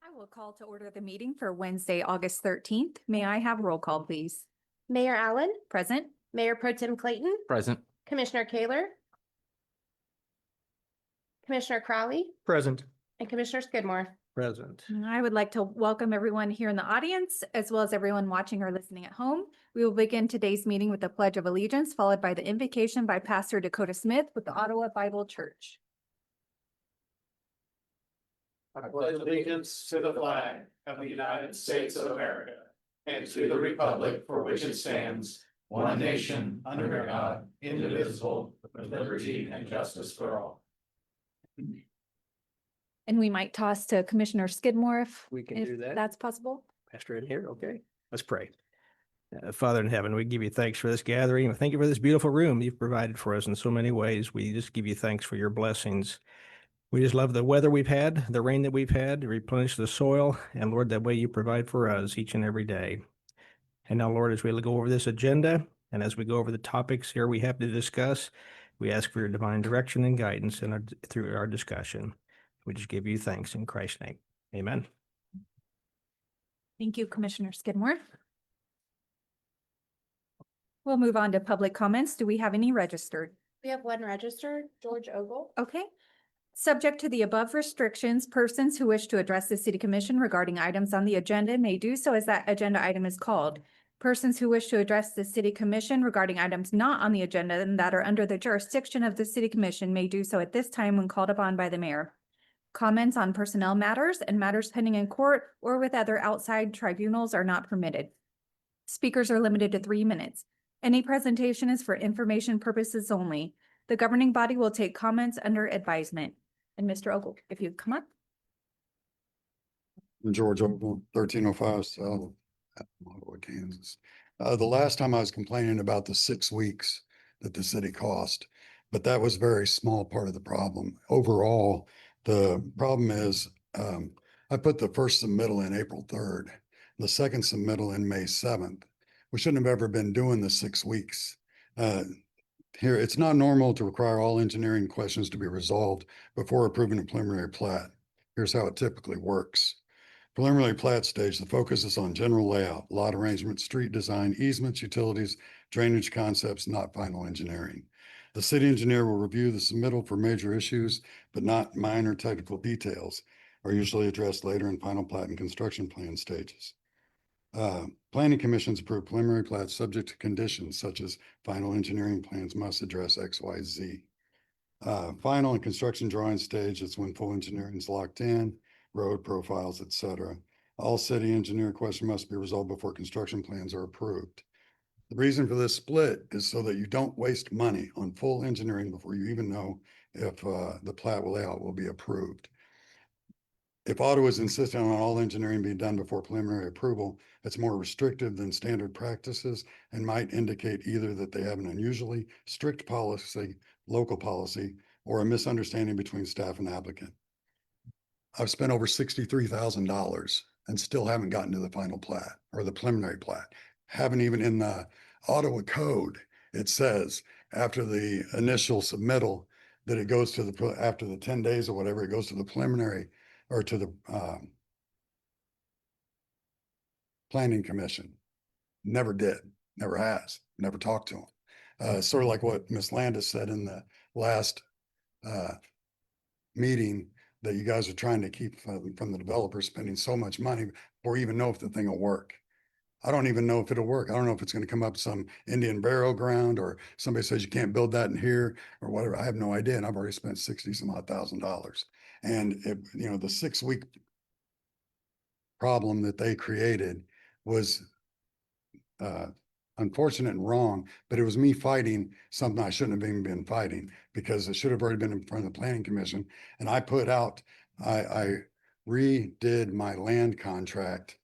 I will call to order the meeting for Wednesday, August 13th. May I have roll call, please? Mayor Allen, Present. Mayor Pro Tem Clayton, Present. Commissioner Kaler, Commissioner Crowley, Present. and Commissioner Skidmore. Present. I would like to welcome everyone here in the audience, as well as everyone watching or listening at home. We will begin today's meeting with the Pledge of Allegiance, followed by the invocation by Pastor Dakota Smith with the Ottawa Bible Church. I pledge allegiance to the flag of the United States of America and to the republic for which it stands, one nation, under God, indivisible, with liberty and justice for all. And we might toss to Commissioner Skidmore if We can if do that. that's possible. Pastor in here. Okay. Let's pray. Father in heaven, we give you thanks for this gathering. Thank you for this beautiful room you've provided for us in so many ways. We just give you thanks for your blessings. We just love the weather we've had, the rain that we've had to replenish the soil, and Lord, that way you provide for us each and every day. And now, Lord, as we go over this agenda and as we go over the topics here we have to discuss, we ask for your divine direction and guidance through our discussion. We just give you thanks in Christ's name. Amen. Thank you, Commissioner Skidmore. We'll move on to public comments. Do we have any registered? We have one registered, George Ogle. Okay. Subject to the above restrictions, persons who wish to address the city commission regarding items on the agenda may do so as that agenda item is called. Persons who wish to address the city commission regarding items not on the agenda and that are under the jurisdiction of the city commission may do so at this time when called upon by the mayor. Comments on personnel matters and matters pending in court or with other outside tribunals are not permitted. Speakers are limited to 3 minutes. Any presentation is for information purposes only. The governing body will take comments under advisement. And Mr. Ogle, if you'd come up. George Ogle, 1305 South Ottawa, Kansas. The last time I was complaining about the 6 weeks that the city cost, but that was a very small part of the problem. Overall, the problem is I put the first submittal in April 3rd, the second submittal in May 7th. We shouldn't have ever been doing the 6 weeks. Here, it's not normal to require all engineering questions to be resolved before approving a preliminary plat. Here's how it typically works. Preliminary plat stage, the focus is on general layout, lot arrangement, street design, easements, utilities, drainage concepts, not final engineering. The city engineer will review the submittal for major issues, but not minor technical details, are usually addressed later in final plat and construction plan stages. Planning commissions approve preliminary plats subject to conditions such as final engineering plans must address X, Y, Z. Final and construction drawing stage is when full engineering is locked in, road profiles, etc. All city engineer questions must be resolved before construction plans are approved. The reason for this split is so that you don't waste money on full engineering before you even know if the plat layout will be approved. If Ottawa is insisting on all engineering being done before preliminary approval, it's more restrictive than standard practices and might indicate either that they have an unusually strict policy, local policy, or a misunderstanding between staff and applicant. I've spent over $63,000 and still haven't gotten to the final plat or the preliminary plat. Haven't even in the Ottawa code, it says after the initial submittal that it goes to the, after the 10 days or whatever, it goes to the preliminary or to the planning commission. Never did, never has, never talked to them. Sort of like what Ms. Landis said in the last meeting, that you guys are trying to keep from the developers spending so much money before you even know if the thing will work. I don't even know if it'll work. I don't know if it's going to come up some Indian burial ground or somebody says you can't build that in here or whatever. I have no idea. And I've already spent $60-some odd thousand. And it, you know, the 6 week problem that they created was unfortunate and wrong, but it was me fighting something I shouldn't have even been fighting because it should have already been in front of the planning commission. And I put out, I redid my land contract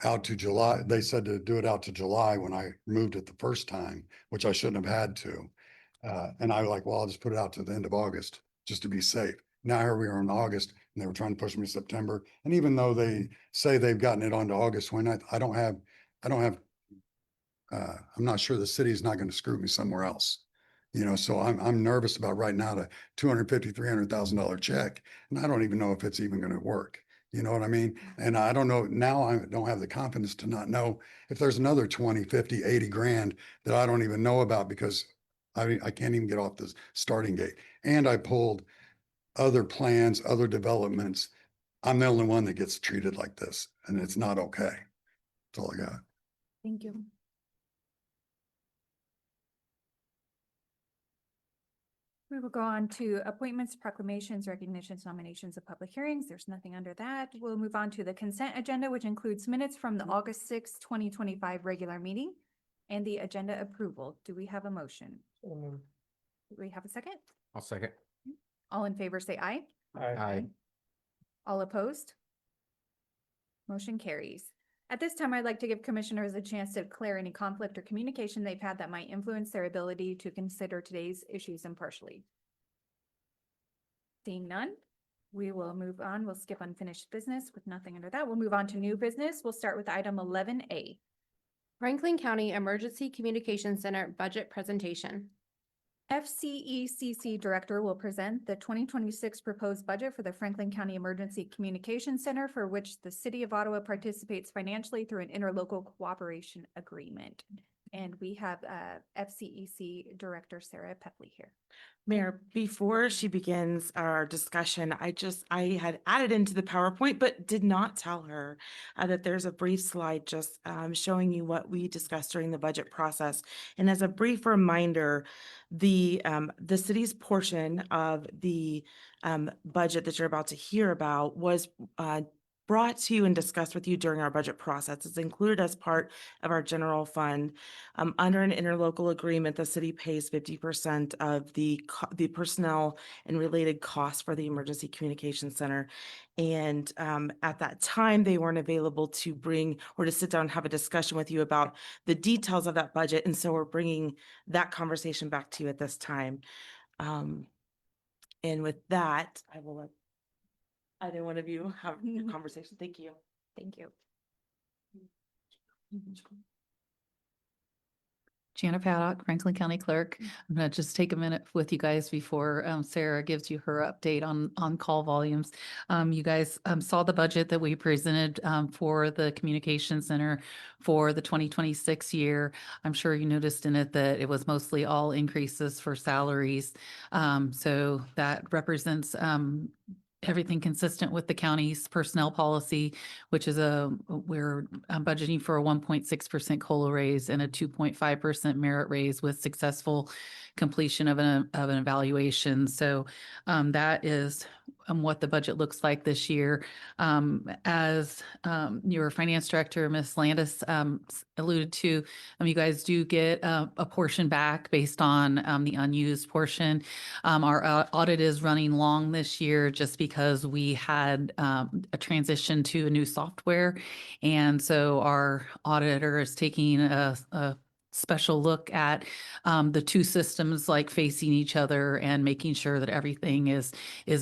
out to July. They said to do it out to July when I moved it the first time, which I shouldn't have had to. And I was like, well, I'll just put it out to the end of August just to be safe. Now here we are in August and they were trying to push me to September. And even though they say they've gotten it onto August, when I'm not sure the city's not going to screw me somewhere else. You know, so I'm nervous about writing out a $250,000, $300,000 check. And I don't even know if it's even going to work. You know what I mean? And I don't know, now I don't have the confidence to not know if there's another 20, 50, 80 grand that I don't even know about because I can't even get off the starting gate. And I pulled other plans, other developments. I'm the only one that gets treated like this, and it's not okay. That's all I got. Thank you. We will go on to appointments, proclamations, recognitions, nominations, of public hearings. There's nothing under that. We'll move on to the consent agenda, which includes minutes from the August 6th, 2025 regular meeting and the agenda approval. Do we have a motion? Do we have a second? I'll second. All in favor, say aye. Aye. All opposed? Motion carries. At this time, I'd like to give commissioners a chance to declare any conflict or communication they've had that might influence their ability to consider today's issues impartially. Seeing none, we will move on. We'll skip unfinished business with nothing under that. We'll move on to new business. We'll start with item 11A. Franklin County Emergency Communication Center budget presentation. FCECC Director will present the 2026 proposed budget for the Franklin County Emergency Communication Center, for which the City of Ottawa participates financially through an interlocal cooperation agreement. And we have FCEC Director Sarah Pepley here. Mayor, before she begins our discussion, I had added into the PowerPoint, but did not tell her that there's a brief slide just showing you what we discussed during the budget process. And as a brief reminder, the city's portion of the budget that you're about to hear about was brought to you and discussed with you during our budget process. It's included as part of our general fund. Under an interlocal agreement, the city pays 50% of the personnel and related costs for the Emergency Communication Center. And at that time, they weren't available to bring or to sit down and have a discussion with you about the details of that budget. And so we're bringing that conversation back to you at this time. And with that, I will let either one of you have a conversation. Thank you. Thank you. Jana Paddock, Franklin County Clerk. I'm going to just take a minute with you guys before Sarah gives you her update on call volumes. You guys saw the budget that we presented for the Communication Center for the 2026 year. I'm sure you noticed in it that it was mostly all increases for salaries. So that represents everything consistent with the county's personnel policy, which is we're budgeting for a 1.6% COLA raise and a 2.5% merit raise with successful completion of an evaluation. So that is what the budget looks like this year. As your finance director, Ms. Landis, alluded to, you guys do get a portion back based on the unused portion. Our audit is running long this year just because we had a transition to a new software. And so our auditor is taking a special look at the two systems like facing each other and making sure that everything is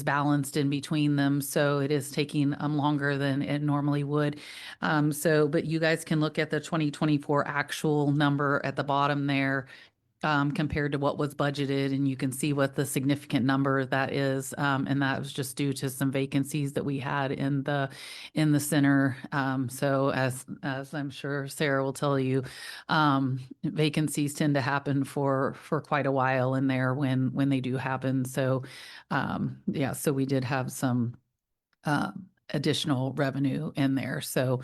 balanced in between them. So it is taking longer than it normally would. But you guys can look at the 2024 actual number at the bottom there compared to what was budgeted, and you can see what the significant number that is. And that was just due to some vacancies that we had in the center. So as I'm sure Sarah will tell you, vacancies tend to happen for quite a while in there when they do happen. So yeah, so we did have some additional revenue in there. So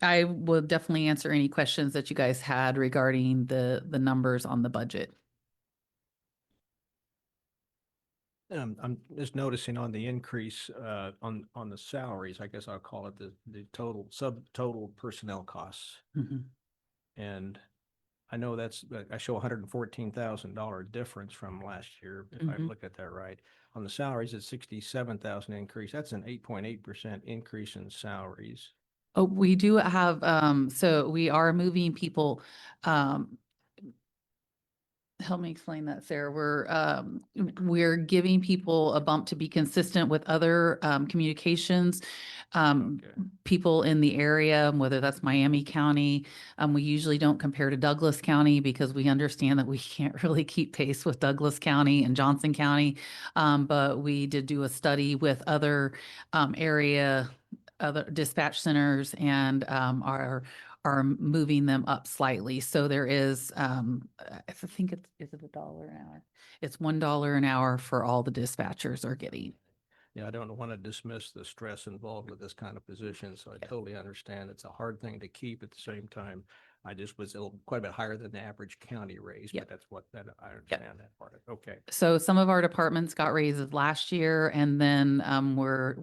I will definitely answer any questions that you guys had regarding the numbers on the budget. I'm just noticing on the increase on the salaries, I guess I'll call it the total subtotal personnel costs. Mhm. And I know that's, I show $114,000 difference from last year, if I Mhm. look at that right. On the salaries, it's 67,000 increase. That's an 8.8% increase in salaries. Oh, we do have, so we are moving people, help me explain that, Sarah. We're giving people a bump to be consistent with other communications. Okay. People in the area, whether that's Miami County. We usually don't compare to Douglas County because we understand that we can't really keep pace with Douglas County and Johnson County. But we did do a study with other other dispatch centers and are moving them up slightly. So there is, I think is it $1 an hour? It's $1 an hour for all the dispatchers are getting. Yeah, I don't want to dismiss the stress involved with this kind of position, so I totally understand. It's a hard thing to keep at the same time. I just was quite a bit higher than the average county raise, Yep. but I understand that part. Okay. So some of our departments got raises last year, and then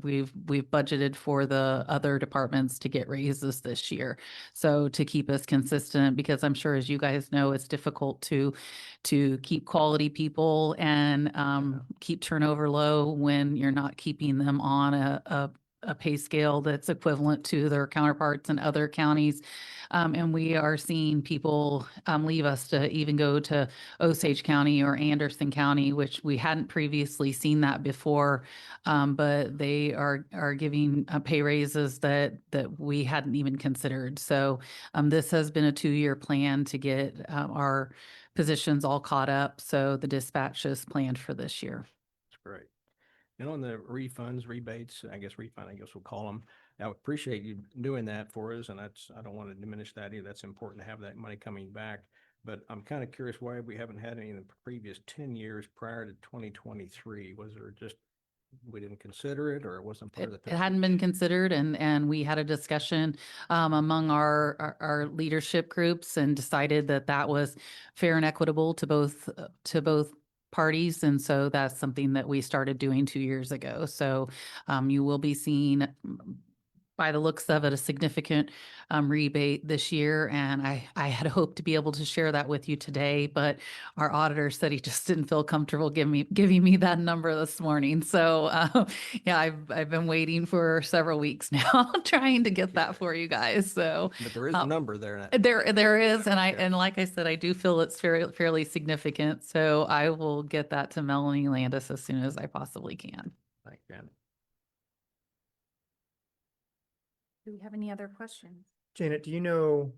we've budgeted for the other departments to get raises this year. So to keep us consistent, because I'm sure, as you guys know, it's difficult to keep quality people and keep turnover low when you're not keeping them on a pay scale that's equivalent to their counterparts in other counties. And we are seeing people leave us to even go to Osage County or Anderson County, which we hadn't previously seen that before. But they are giving pay raises that we hadn't even considered. So this has been a 2-year plan to get our positions all caught up. So the dispatch is planned for this year. That's great. And on the refunds, rebates, I guess we'll call them. I appreciate you doing that for us, and I don't want to diminish that either. That's important to have that money coming back. But I'm kind of curious why we haven't had any in the previous 10 years prior to 2023. Was there just, we didn't consider it, or it wasn't part of the It picture? hadn't been considered, and we had a discussion among our leadership groups and decided that that was fair and equitable to both parties. And so that's something that we started doing 2 years ago. So you will be seeing, by the looks of it, a significant rebate this year. And I had hoped to be able to share that with you today, but our auditor said he just didn't feel comfortable giving me that number this morning. So yeah, I've been waiting for several weeks now, trying to get that for you guys. So But there is a number there. there is, and Okay. like I said, I do feel it's fairly significant. So I will get that to Melanie Landis as soon as I possibly can. Thank you, Janet. Do we have any other questions? Janet, do you know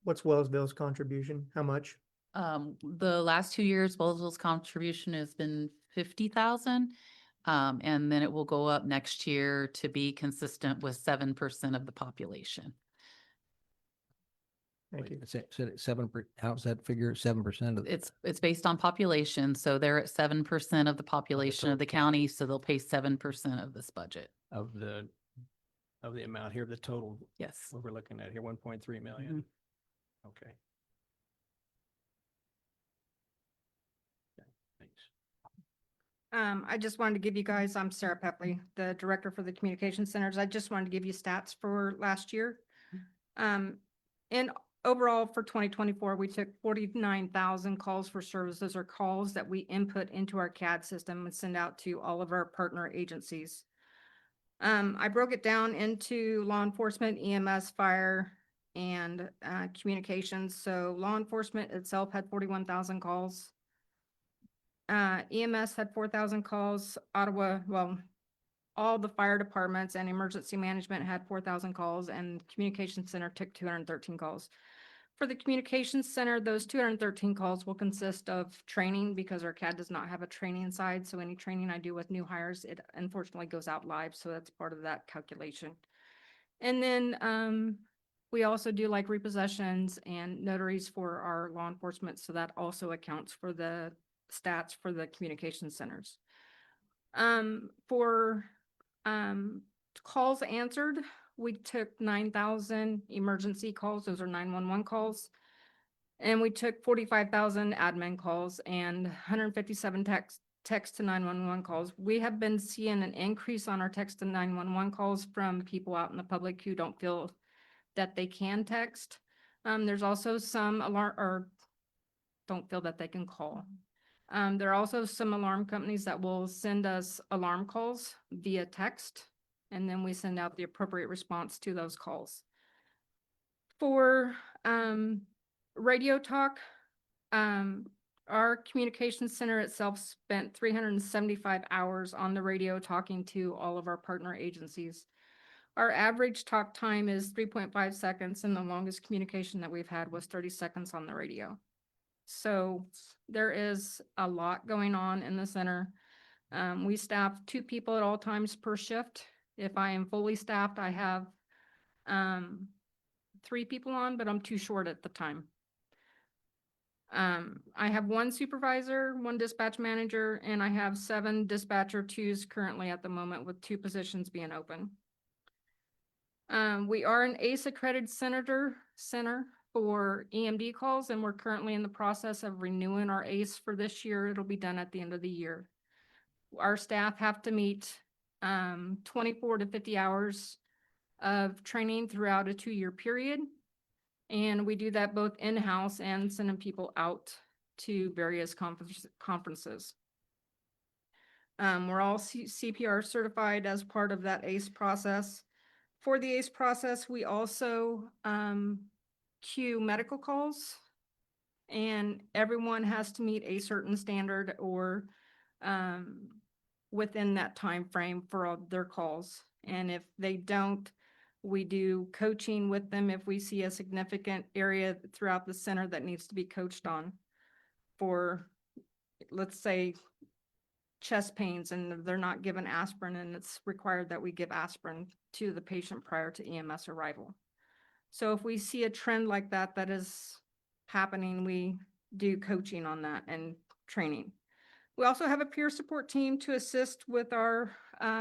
what's Wellsville's contribution? How much? The last 2 years, Belleville's contribution has been 50,000. And then it will go up next year to be consistent with 7% of the population. Thank you. Said it 7%. How's that figure? 7% of It's based on population, so they're at 7% of the population of the total county, so they'll pay 7% of this budget. of the amount here, the total Yes. what we're looking at here, 1.3 million. Okay. Okay, thanks. I just wanted to give you guys, I'm Sarah Pepley, the director for the communication centers. I just wanted to give you stats for last year. And overall for 2024, we took 49,000 calls for services or calls that we input into our CAD system and send out to all of our partner agencies. I broke it down into law enforcement, EMS, fire, and communications. So law enforcement itself had 41,000 calls. EMS had 4,000 calls. Ottawa, well, all the fire departments and emergency management had 4,000 calls, and communications center took 213 calls. For the communications center, those 213 calls will consist of training because our CAD does not have a training side. So any training I do with new hires, it unfortunately goes out live. So that's part of that calculation. And then we also do like repossessions and notaries for our law enforcement. So that also accounts for the stats for the communication centers. For calls answered, we took 9,000 emergency calls. Those are 911 calls. And we took 45,000 admin calls and 157 text to 911 calls. We have been seeing an increase on our text to 911 calls from people out in the public who don't feel that they can text. There's also some alarm or don't feel that they can call. There are also some alarm companies that will send us alarm calls via text, and then we send out the appropriate response to those calls. For radio talk, Our communications center itself spent 375 hours on the radio talking to all of our partner agencies. Our average talk time is 3.5 seconds, and the longest communication that we've had was 30 seconds on the radio. So there is a lot going on in the center. We staff 2 people at all times per shift. If I am fully staffed, I have 3 people on, but I'm too short at the time. I have 1 supervisor, 1 dispatch manager, and I have 7 dispatcher 2s currently at the moment, with 2 positions being open. We are an ACE accredited center for EMD calls, and we're currently in the process of renewing our ACE for this year. It'll be done at the end of the year. Our staff have to meet 24 to 50 hours of training throughout a 2-year period. And we do that both in-house and sending people out to various conferences. We're all CPR certified as part of that ACE process. For the ACE process, we also queue medical calls, and everyone has to meet a certain standard or within that time frame for all their calls. And if they don't, we do coaching with them if we see a significant area throughout the center that needs to be coached on for, let's say, chest pains, and they're not given aspirin, and it's required that we give aspirin to the patient prior to EMS arrival. So if we see a trend like that that is happening, we do coaching on that and training. We also have a peer support team to assist with our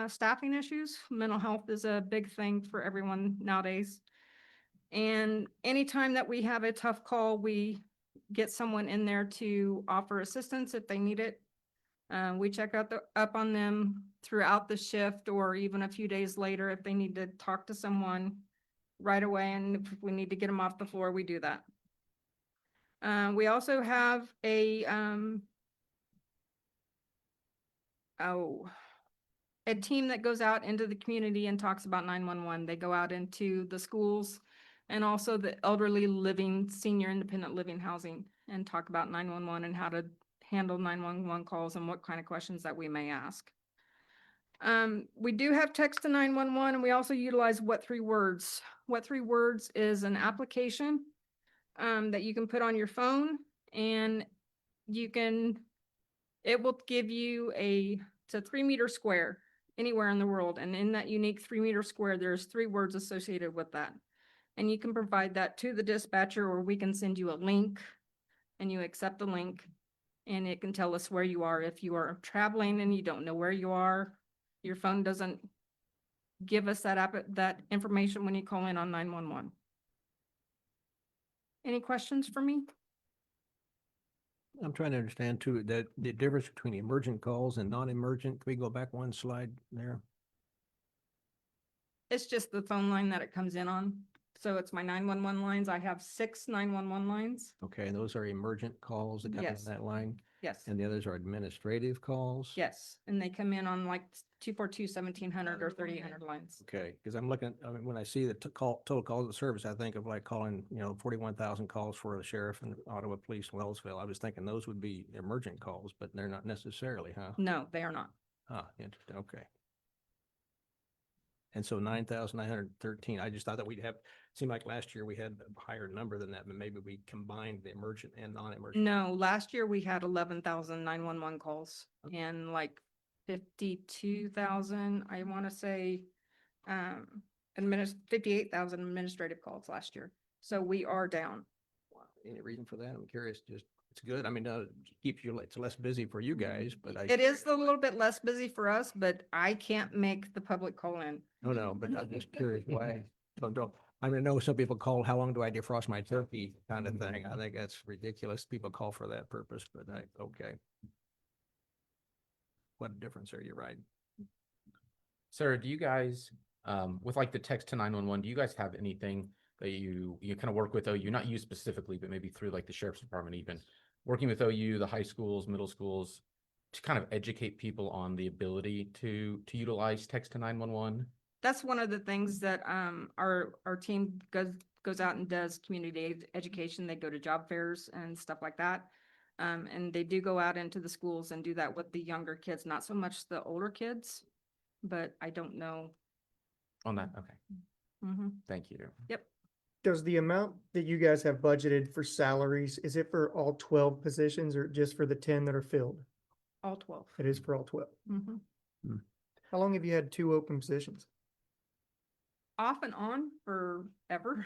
staffing issues. Mental health is a big thing for everyone nowadays. And anytime that we have a tough call, we get someone in there to offer assistance if they need it. We check up on them throughout the shift, or even a few days later if they need to talk to someone right away, and if we need to get them off the floor, we do that. We also have a team that goes out into the community and talks about 911. They go out into the schools and also the elderly living, senior independent living housing, and talk about 911 and how to handle 911 calls and what kind of questions that we may ask. We do have text to 911, and we also utilize What 3 Words. What 3 Words is an application that you can put on your phone, and it will give you it's a 3-meter square anywhere in the world. And in that unique 3-meter square, there's 3 words associated with that. And you can provide that to the dispatcher, or we can send you a link and you accept the link, and it can tell us where you are. If you are traveling and you don't know where you are, your phone doesn't give us that information when you call in on 911. Any questions for me? I'm trying to understand too, that the difference between emergent calls and non-emergent. Can we go back 1 slide there? It's just the phone line that it comes in on. So it's my 911 lines. I have 6 911 lines. Okay, and those are emergent calls that come in Yes. that line, Yes. and the others are administrative calls? Yes. And they come in on like 242, 1700 or 3800 lines. Okay, because I'm looking, I mean, when I see the total calls of service, I think of like calling, 41,000 calls for the sheriff and Ottawa Police in Wellsville. I was thinking those would be emergent calls, but they're not necessarily, huh? No, they are not. Ah, interesting, okay. And so 9,913, I just thought that seemed like last year we had a higher number than that, but maybe we combined the emergent and non-emergent. No, last year we had 11,000 911 calls and like 52,000, I want to say, 58,000 administrative calls last year. So we are down. Wow, any reason for that? I'm curious, just, it's good. I mean, it's less busy for you guys, but It is a little bit less busy for us, but I can't make the public call in. No, but I'm just curious why. I mean, I know some people call, how long do I defrost my turkey kind of thing. I think that's ridiculous. People call for that purpose, but okay. What a difference there, you're right. Sarah, do you guys, with like the text to 911, do you guys have anything that you kind of work with OU, not you specifically, but maybe through like the sheriff's department, even working with OU, the high schools, middle schools, to kind of educate people on the ability to utilize text to 911? That's one of the things that our team goes out and does community education. They go to job fairs and stuff like that. And they do go out into the schools and do that with the younger kids, not so much the older kids, but I don't know. On that, okay, Mhm. thank you. Yep. Does the amount that you guys have budgeted for salaries, is it for all 12 positions or just for the 10 that are filled? All 12. It is for all 12. Mhm. How long have you had 2 open positions? Off and on forever.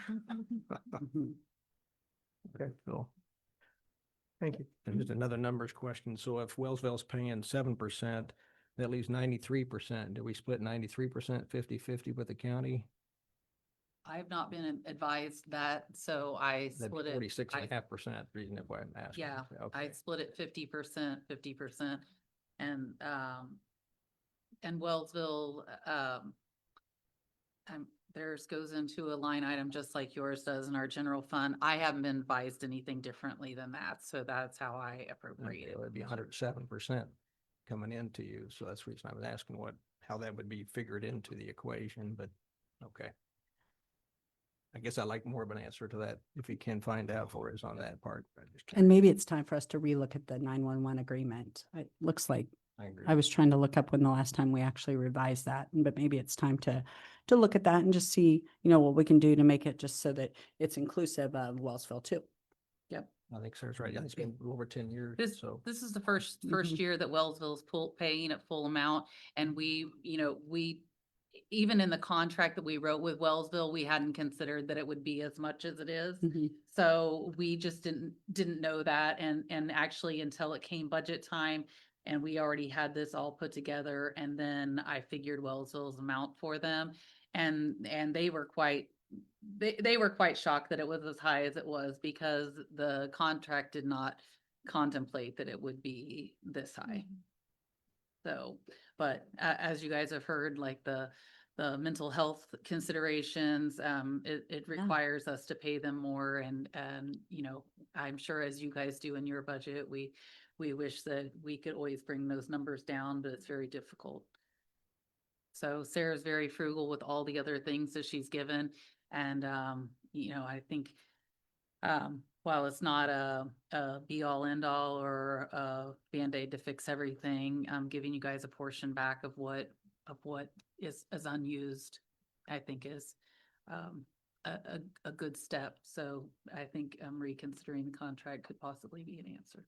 Okay, Cool. thank you. And just another numbers question. So if Wellsville's paying 7%, that leaves 93%. Do we split 93% 50-50 with the county? I've not been advised that, so I That's split it. 46.5%, reason why I'm asking. Yeah, I Okay. split it 50%. And Wellsville, theirs goes into a line item just like yours does in our general fund. I haven't been advised anything differently than that, so that's how I appropriate Okay, it. well, it'd be 107% coming into you. So that's the reason I was asking how that would be figured into the equation, but okay. I guess I'd like more of an answer to that if you can find out for us on that part. I just can't- And maybe it's time for us to relook at the 911 agreement. It looks like, I agree. I was trying to look up when the last time we actually revised that, but maybe it's time to look at that and just see, what we can do to make it just so that it's inclusive of Wellsville too. I think Sarah's right. Yeah, it's been over 10 years, This, so. this is the first Mhm. year that Wellsville's paying at full amount, and we, even in the contract that we wrote with Wellsville, we hadn't considered that it would be as much as it is. Mhm. So we just didn't know that, and actually until it came budget time, and we already had this all put together, and then I figured Wellsville's amount for them, and they were quite, they were quite shocked that it was as high as it was, because the contract did not contemplate that it would be this high. So, but as you guys have heard, like the mental health considerations, it requires us to pay them more, and I'm sure as you guys do in your budget, we wish that we could always bring those numbers down, but it's very difficult. So Sarah's very frugal with all the other things that she's given, and I think while it's not a be all end all or a Band-Aid to fix everything, giving you guys a portion back of what is unused, I think is a good step. So I think reconsidering the contract could possibly be an answer.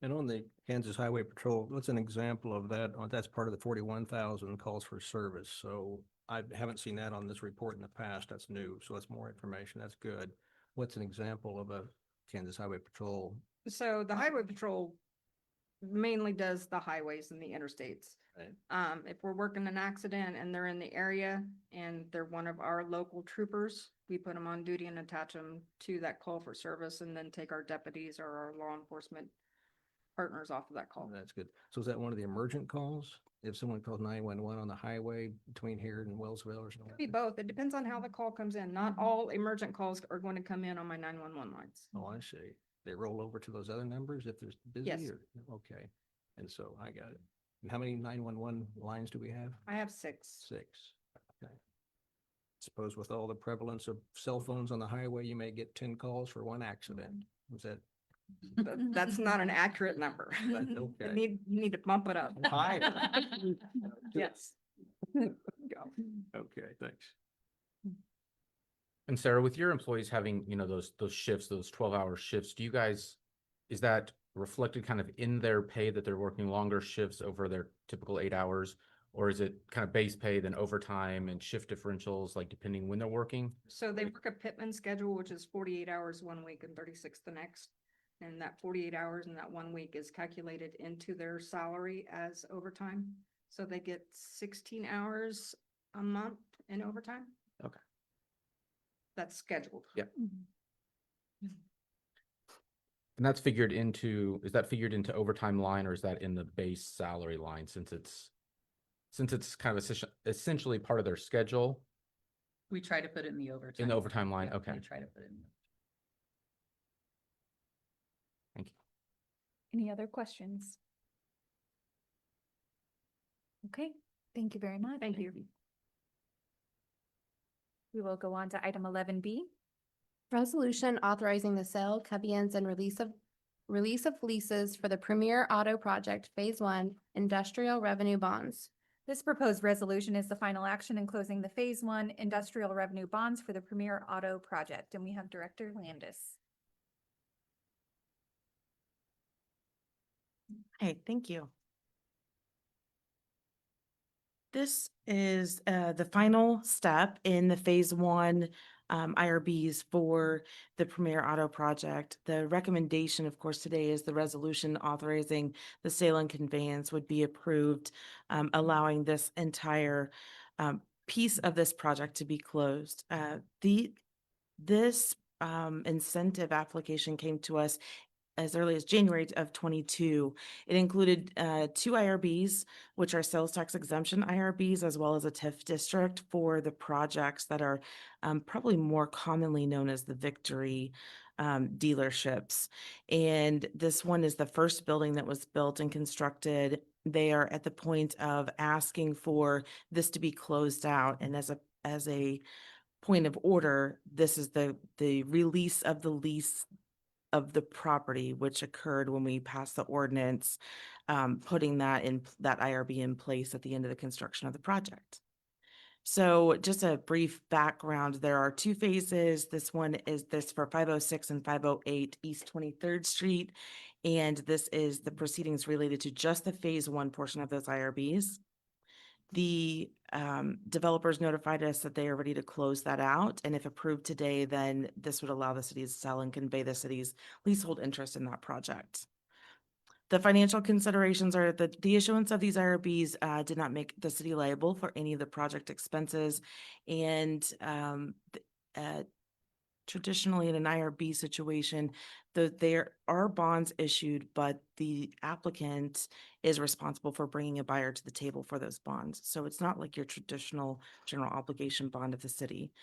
And on the Kansas Highway Patrol, what's an example of that? That's part of the 41,000 calls for service. So I haven't seen that on this report in the past. That's new. So that's more information. That's good. What's an example of a Kansas Highway Patrol? So the highway patrol mainly does the highways and the interstates. Right. If we're working an accident and they're in the area and they're one of our local troopers, we put them on duty and attach them to that call for service, and then take our deputies or our law enforcement partners off of that call. That's good. So is that one of the emergent calls? If someone calls 911 on the highway between here and Wellsville or something? Could be both. It depends on how the call comes in. Not all emergent calls are going to come in on my 911 lines. Oh, I see. They roll over to those other numbers if there's busy Yes. or, okay. And so I got it. And how many 911 lines do we have? I have 6. 6. Okay. Suppose with all the prevalence of cell phones on the highway, you may get 10 calls for one accident. Was that? That's not an accurate number. Okay. You need to bump it up. High. Yes. Okay, thanks. And Sarah, with your employees having, those shifts, those 12-hour shifts, is that reflected kind of in their pay that they're working longer shifts over their typical 8 hours? Or is it kind of base pay, then overtime and shift differentials, like depending when they're working? So they work a Pittman schedule, which is 48 hours one week and 36 the next. And that 48 hours in that 1 week is calculated into their salary as overtime. So they get 16 hours a month in overtime. Okay. That's scheduled. Yep. And that's figured into, is that figured into overtime line, or is that in the base salary line, since it's kind of essentially part of their schedule? We try to put it in the overtime. In the overtime line, Yeah, okay. We try to put it in. Thank you. Any other questions? Okay, thank you very much. Thank you. We will go on to item 11B. Resolution authorizing the sale, conveyance, and release of release of leases for the Premier Auto Project Phase 1 Industrial Revenue Bonds. This proposed resolution is the final action in closing the Phase 1 industrial revenue bonds for the Premier Auto Project, and we have Director Landis. Hey, thank you. This is the final step in the Phase 1 IRBs for the Premier Auto Project. The recommendation, of course, today is the resolution authorizing the sale and conveyance would be approved, allowing this entire piece of this project to be closed. This incentive application came to us as early as January of 22. It included 2 IRBs, which are sales tax exemption IRBs, as well as a TIF district for the projects that are probably more commonly known as the Victory dealerships. And this one is the first building that was built and constructed. They are at the point of asking for this to be closed out. And as a point of order, this is the release of the lease of the property, which occurred when we passed the ordinance, putting that IRB in place at the end of the construction of the project. So just a brief background, there are 2 phases. This one is this for 506 and 508 East 23rd Street. And this is the proceedings related to just the Phase 1 portion of those IRBs. The developers notified us that they are ready to close that out. And if approved today, then this would allow the city to sell and convey the city's leasehold interest in that project. The financial considerations are that the issuance of these IRBs did not make the city liable for any of the project expenses. And traditionally in an IRB situation, there are bonds issued, but the applicant is responsible for bringing a buyer to the table for those bonds. So it's not like your traditional general obligation bond of the city.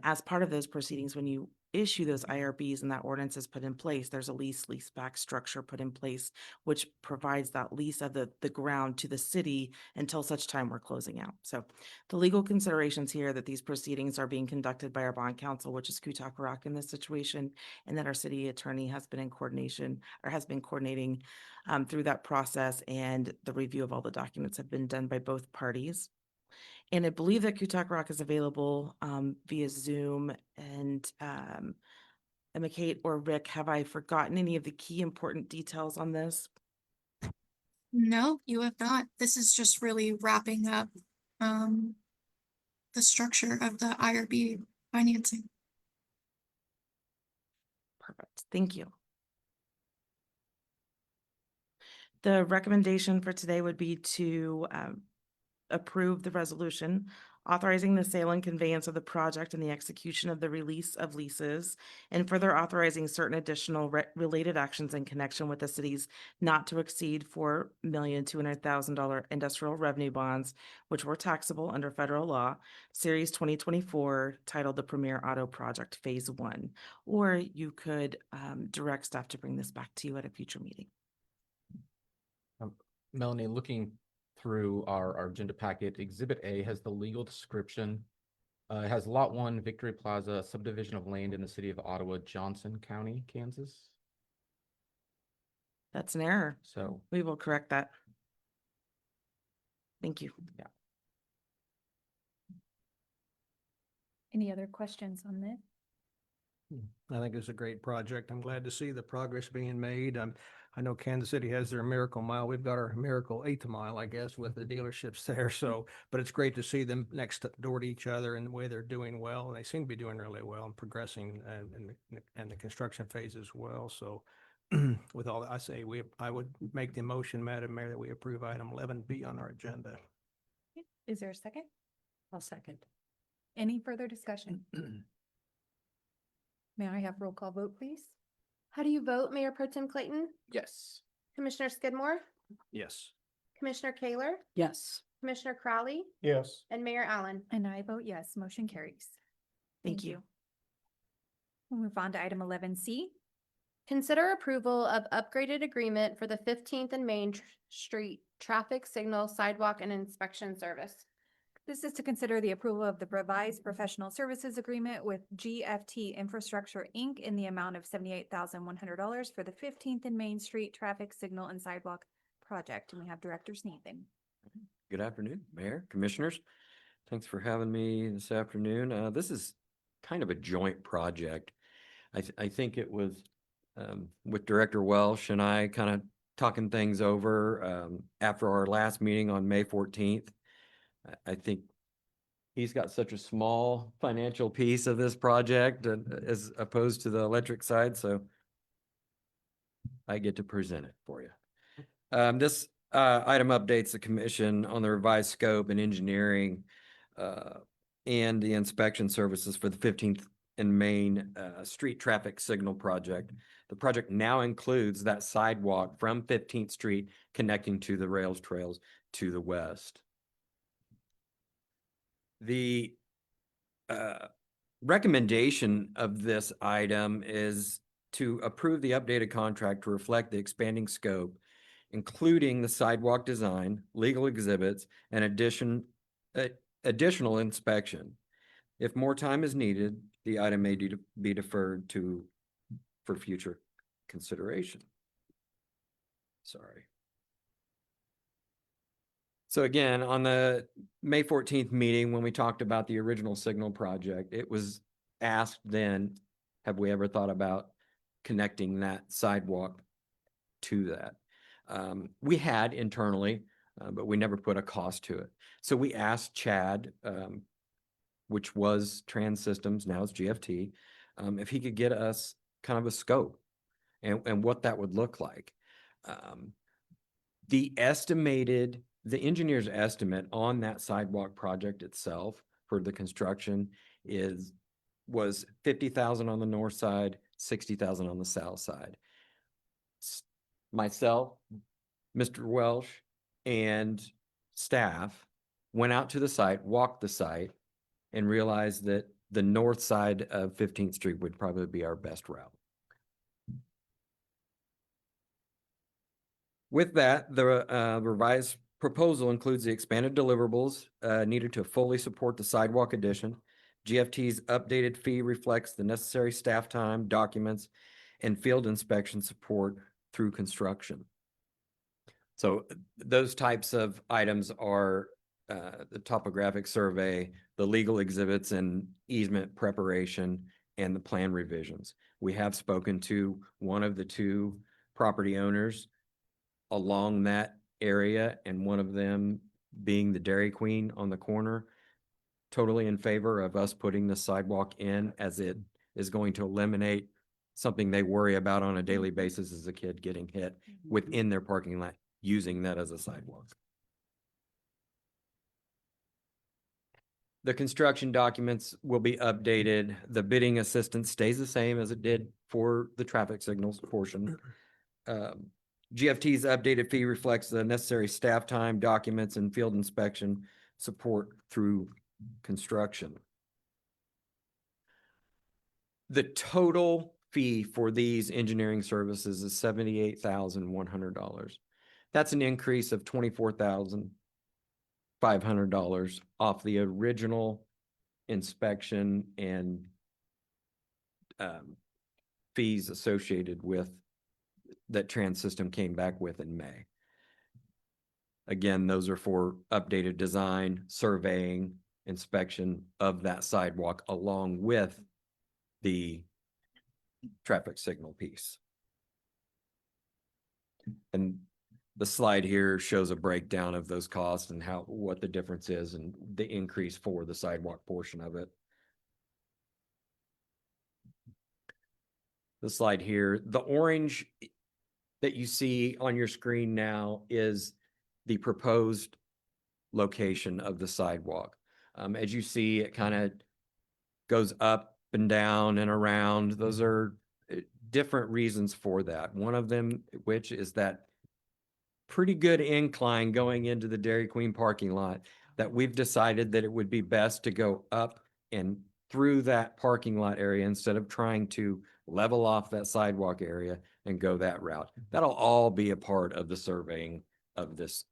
As part of those proceedings, when you issue those IRBs and that ordinance is put in place, there's a lease-back structure put in place, which provides that lease of the ground to the city until such time we're closing out. So the legal considerations here that these proceedings are being conducted by our bond counsel, which is Kutak in this situation, and that our city attorney has been in coordination or has been coordinating through that process, and the review of all the documents have been done by both parties. And I believe that Kutak is available via Zoom. And Emma Kate or Rick, have I forgotten any of the key important details on this? No, you have not. This is just really wrapping up the structure of the IRB financing. Perfect. Thank you. The recommendation for today would be to approve the resolution authorizing the sale and conveyance of the project and the execution of the release of leases, and further authorizing certain additional related actions in connection with the city's not to exceed $4,200,000 industrial revenue bonds, which were taxable under federal law, Series 2024, titled the Premier Auto Project Phase 1. Or you could direct staff to bring this back to you at a future meeting. Melanie, looking through our agenda packet, Exhibit A has the legal description. It has Lot 1, Victory Plaza, subdivision of land in the city of Ottawa, Johnson County, Kansas. That's an error. So We will correct that. Thank you. yeah. Any other questions on this? I think it's a great project. I'm glad to see the progress being made. I know Kansas City has their Miracle Mile. We've got our Miracle 8th Mile, I guess, with the dealerships there. So, but it's great to see them next door to each other and the way they're doing well. And they seem to be doing really well and progressing in the construction phase as well. So with all that, I would make the motion, Madam Mayor, that we approve item 11B on our agenda. Is there a second? I'll second. Any further discussion? May I have roll call vote, please? How do you vote, Mayor Pro Tem Clayton? Yes. Commissioner Skidmore? Yes. Commissioner Kaler? Yes. Commissioner Crowley? Yes. And Mayor Allen? And I vote yes, motion carries. Thank you. We'll move on to item 11C. Consider approval of upgraded agreement for the 15th and Main Street traffic signal sidewalk and inspection service. This is to consider the approval of the revised professional services agreement with GFT Infrastructure, Inc. in the amount of $78,100 for the 15th and Main Street Traffic Signal and Sidewalk Project. And we have Director Sneathan. Good afternoon, Mayor, Commissioners. Thanks for having me this afternoon. This is kind of a joint project. I think it was with Director Welsh and I kind of talking things over after our last meeting on May 14th. I think he's got such a small financial piece of this project as opposed to the electric side, so I get to present it for you. This item updates the commission on the revised scope and engineering and the inspection services for the 15th and Main Street Traffic Signal Project. The project now includes that sidewalk from 15th Street connecting to the rails trails to the west. The recommendation of this item is to approve the updated contract to reflect the expanding scope, including the sidewalk design, legal exhibits, and additional inspection. If more time is needed, the item may be deferred for future consideration. Sorry. So again, on the May 14th meeting, when we talked about the original signal project, it was asked then, have we ever thought about connecting that sidewalk to that? We had internally, but we never put a cost to it. So we asked Chad, which was Trans Systems, now it's GFT, if he could get us kind of a scope and what that would look like. The engineer's estimate on that sidewalk project itself for the construction was $50,000 on the north side, $60,000 on the south side. Myself, Mr. Welsh, and staff went out to the site, walked the site, and realized that the north side of 15th Street would probably be our best route. With that, the revised proposal includes the expanded deliverables needed to fully support the sidewalk addition. GFT's updated fee reflects the necessary staff time, documents, and field inspection support through construction. So those types of items are the topographic survey, the legal exhibits and easement preparation, and the plan revisions. We have spoken to one of the two property owners along that area, and one of them being the Dairy Queen on the corner, totally in favor of us putting the sidewalk in, as it is going to eliminate something they worry about on a daily basis as a kid getting hit within their parking lot, using that as a sidewalk. The construction documents will be updated. The bidding assistance stays the same as it did for the traffic signals portion. GFT's updated fee reflects the necessary staff time, documents, and field inspection support through construction. The total fee for these engineering services is $78,100. That's an increase of $24,500 off the original inspection and fees associated with that Trans System came back with in May. Again, those are for updated design, surveying, inspection of that sidewalk along with the traffic signal piece. And the slide here shows a breakdown of those costs and what the difference is and the increase for the sidewalk portion of it. The slide here, the orange that you see on your screen now is the proposed location of the sidewalk. As you see, it kind of goes up and down and around. Those are different reasons for that. One of them, which is that pretty good incline going into the Dairy Queen parking lot, that we've decided that it would be best to go up and through that parking lot area instead of trying to level off that sidewalk area and go that route. That'll all be a part of the surveying of this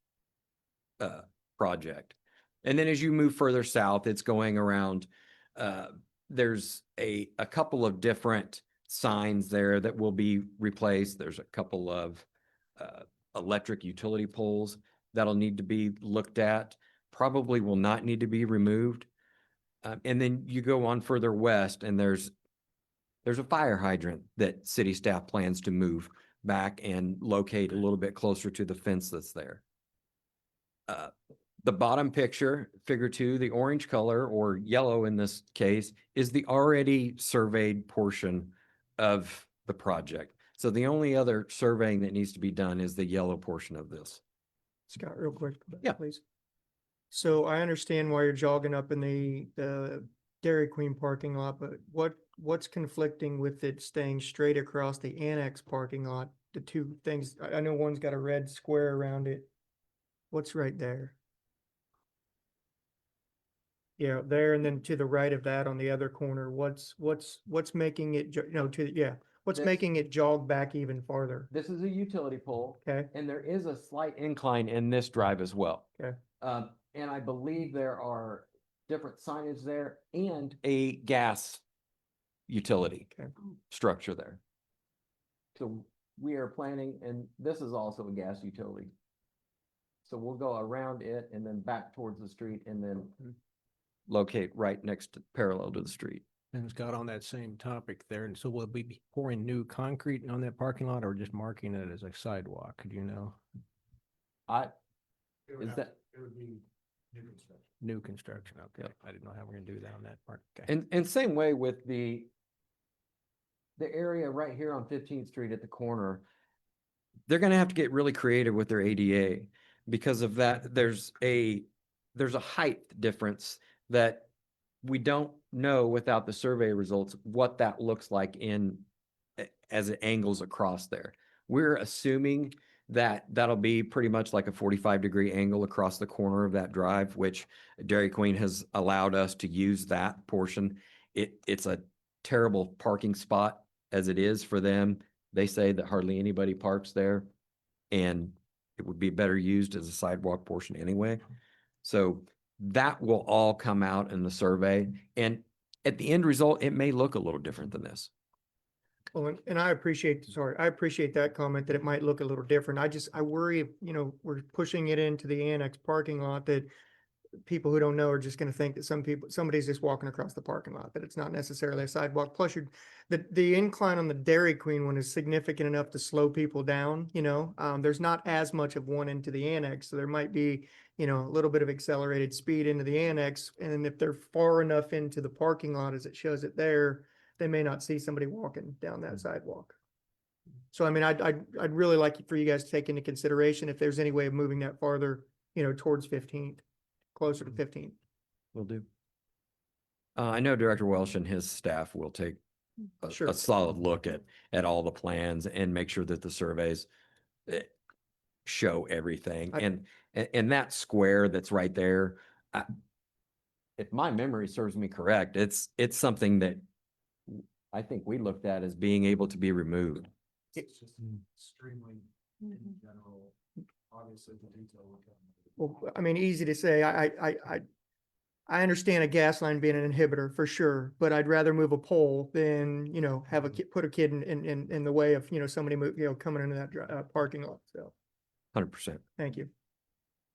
project. And then as you move further south, it's going around, there's a couple of different signs there that will be replaced. There's a couple of electric utility poles that'll need to be looked at, probably will not need to be removed. And then you go on further west and there's a fire hydrant that city staff plans to move back and locate a little bit closer to the fence that's there. The bottom picture, figure 2, the orange color or yellow in this case is the already surveyed portion of the project. So the only other surveying that needs to be done is the yellow portion of this. Scott, real quick. Yeah. Please. So I understand why you're jogging up in the Dairy Queen parking lot, but what's conflicting with it staying straight across the annex parking lot? The two things, I know one's got a red square around it. What's right there? Yeah, there, and then to the right of that on the other corner, what's making it, what's This- making it jog back even farther? This is a utility pole. Okay, And there is a slight incline in this drive as well. okay. And I believe there are different signage there and a gas utility Okay. structure there. So we are planning, and this is also a gas utility. So we'll go around it and then back towards the street and then locate right next to, parallel to the street. And Scott, on that same topic there, and so will we be pouring new concrete on that parking lot or just marking it as a sidewalk? Do you know? Is that It would be new construction. new construction? Okay, Yep. I didn't know how we're gonna do that on that part. Okay. And same way with the area right here on 15th Street at the corner, they're gonna have to get really creative with their ADA. Because of that, there's a height difference that we don't know without the survey results, what that looks like as it angles across there. We're assuming that that'll be pretty much like a 45-degree angle across the corner of that drive, which Dairy Queen has allowed us to use that portion. It's a terrible parking spot as it is for them. They say that hardly anybody parks there, and it would be better used as a sidewalk portion anyway. So that will all come out in the survey. And at the end result, it may look a little different than this. Well, and I appreciate that comment that it might look a little different. I worry if, we're pushing it into the annex parking lot that people who don't know are just gonna think that somebody's just walking across the parking lot, that it's not necessarily a sidewalk. Plus the incline on the Dairy Queen one is significant enough to slow people down, there's not as much of one into the annex, so there might be, a little bit of accelerated speed into the annex. And then if they're far enough into the parking lot as it shows it there, they may not see somebody walking down that sidewalk. So, I mean, I'd really like for you guys to take into consideration if there's any way of moving that farther, towards 15th, closer to 15th. Will do. I know Director Welsh and his staff will take Sure. a solid look at all the plans and make sure that the surveys show everything. And that square that's right there, if my memory serves me correct, it's something that I think we looked at as being able to be removed. It's just extremely in general, obviously the detail will come. Well, I mean, easy to say, I understand a gas line being an inhibitor for sure, but I'd rather move a pole than, have put a kid in the way of, somebody coming into that parking lot. So, 100%. thank you.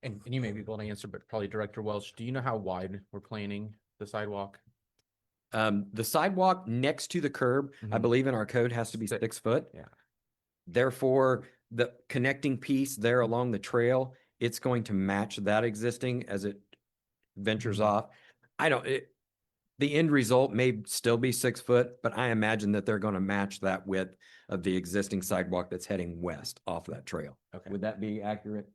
And you may be able to answer, but probably Director Welsh, do you know how wide we're planning the sidewalk? The sidewalk next to the curb, I Mhm. believe in our code has to be 6 foot. Yeah. Therefore, the connecting piece there along the trail, it's going to match that existing as it ventures off. The end result may still be 6 foot, but I imagine that they're going to match that width of the existing sidewalk that's heading west off that trail. Okay. Would that be accurate?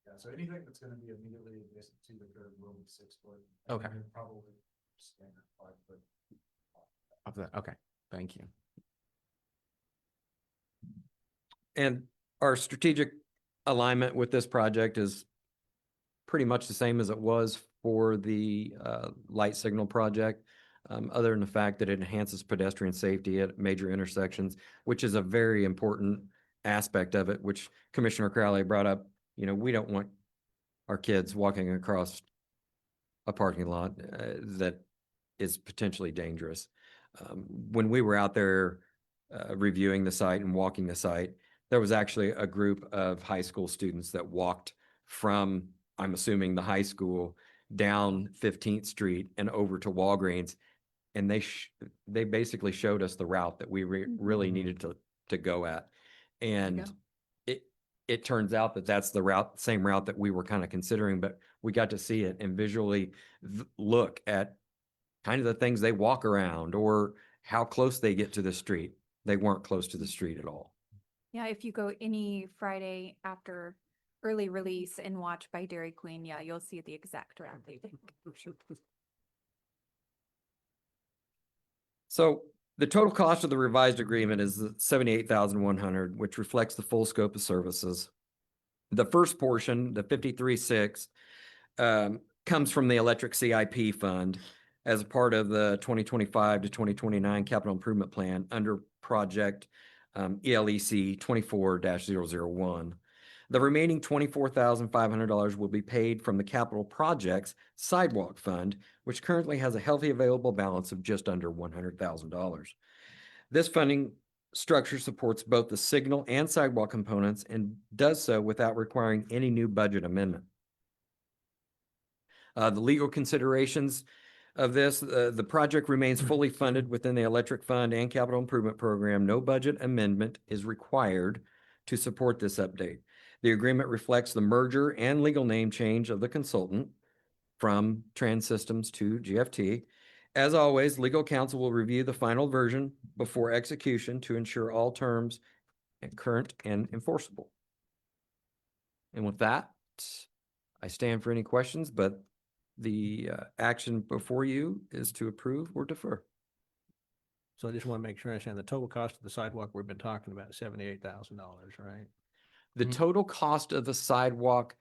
Yeah, so anything that's gonna be immediately adjacent to the curb will be 6 foot. Okay. And then probably standard 5 foot. Of that, okay, thank you. And our strategic alignment with this project is pretty much the same as it was for the light signal project, other than the fact that it enhances pedestrian safety at major intersections, which is a very important aspect of it, which Commissioner Crowley brought up. We don't want our kids walking across a parking lot that is potentially dangerous. When we were out there reviewing the site and walking the site, there was actually a group of high school students that walked from, I'm assuming, the high school down 15th Street and over to Walgreens. And they basically showed us the route that we really needed to go at. And it turns out that that's the same route that we were kind of considering, but we got to see it and visually look at kind of the things they walk around or how close they get to the street. They weren't close to the street at all. Yeah, if you go any Friday after early release and watch by Dairy Queen, yeah, you'll see the exact route they take. So the total cost of the revised agreement is $78,100, which reflects the full scope of services. The first portion, the 53.6, comes from the electric CIP fund as a part of the 2025 to 2029 capital improvement plan under project ELEC 24-001. The remaining $24,500 will be paid from the capital projects sidewalk fund, which currently has a healthy available balance of just under $100,000. This funding structure supports both the signal and sidewalk components and does so without requiring any new budget amendment. The legal considerations of this, the project remains fully funded within the electric fund and capital improvement program. No budget amendment is required to support this update. The agreement reflects the merger and legal name change of the consultant from Trans Systems to GFT. As always, legal counsel will review the final version before execution to ensure all terms are current and enforceable. And with that, I stand for any questions, but the action before you is to approve or defer. So I just want to make sure I understand the total cost of the sidewalk we've been talking about, $78,000, right? The total cost of the sidewalk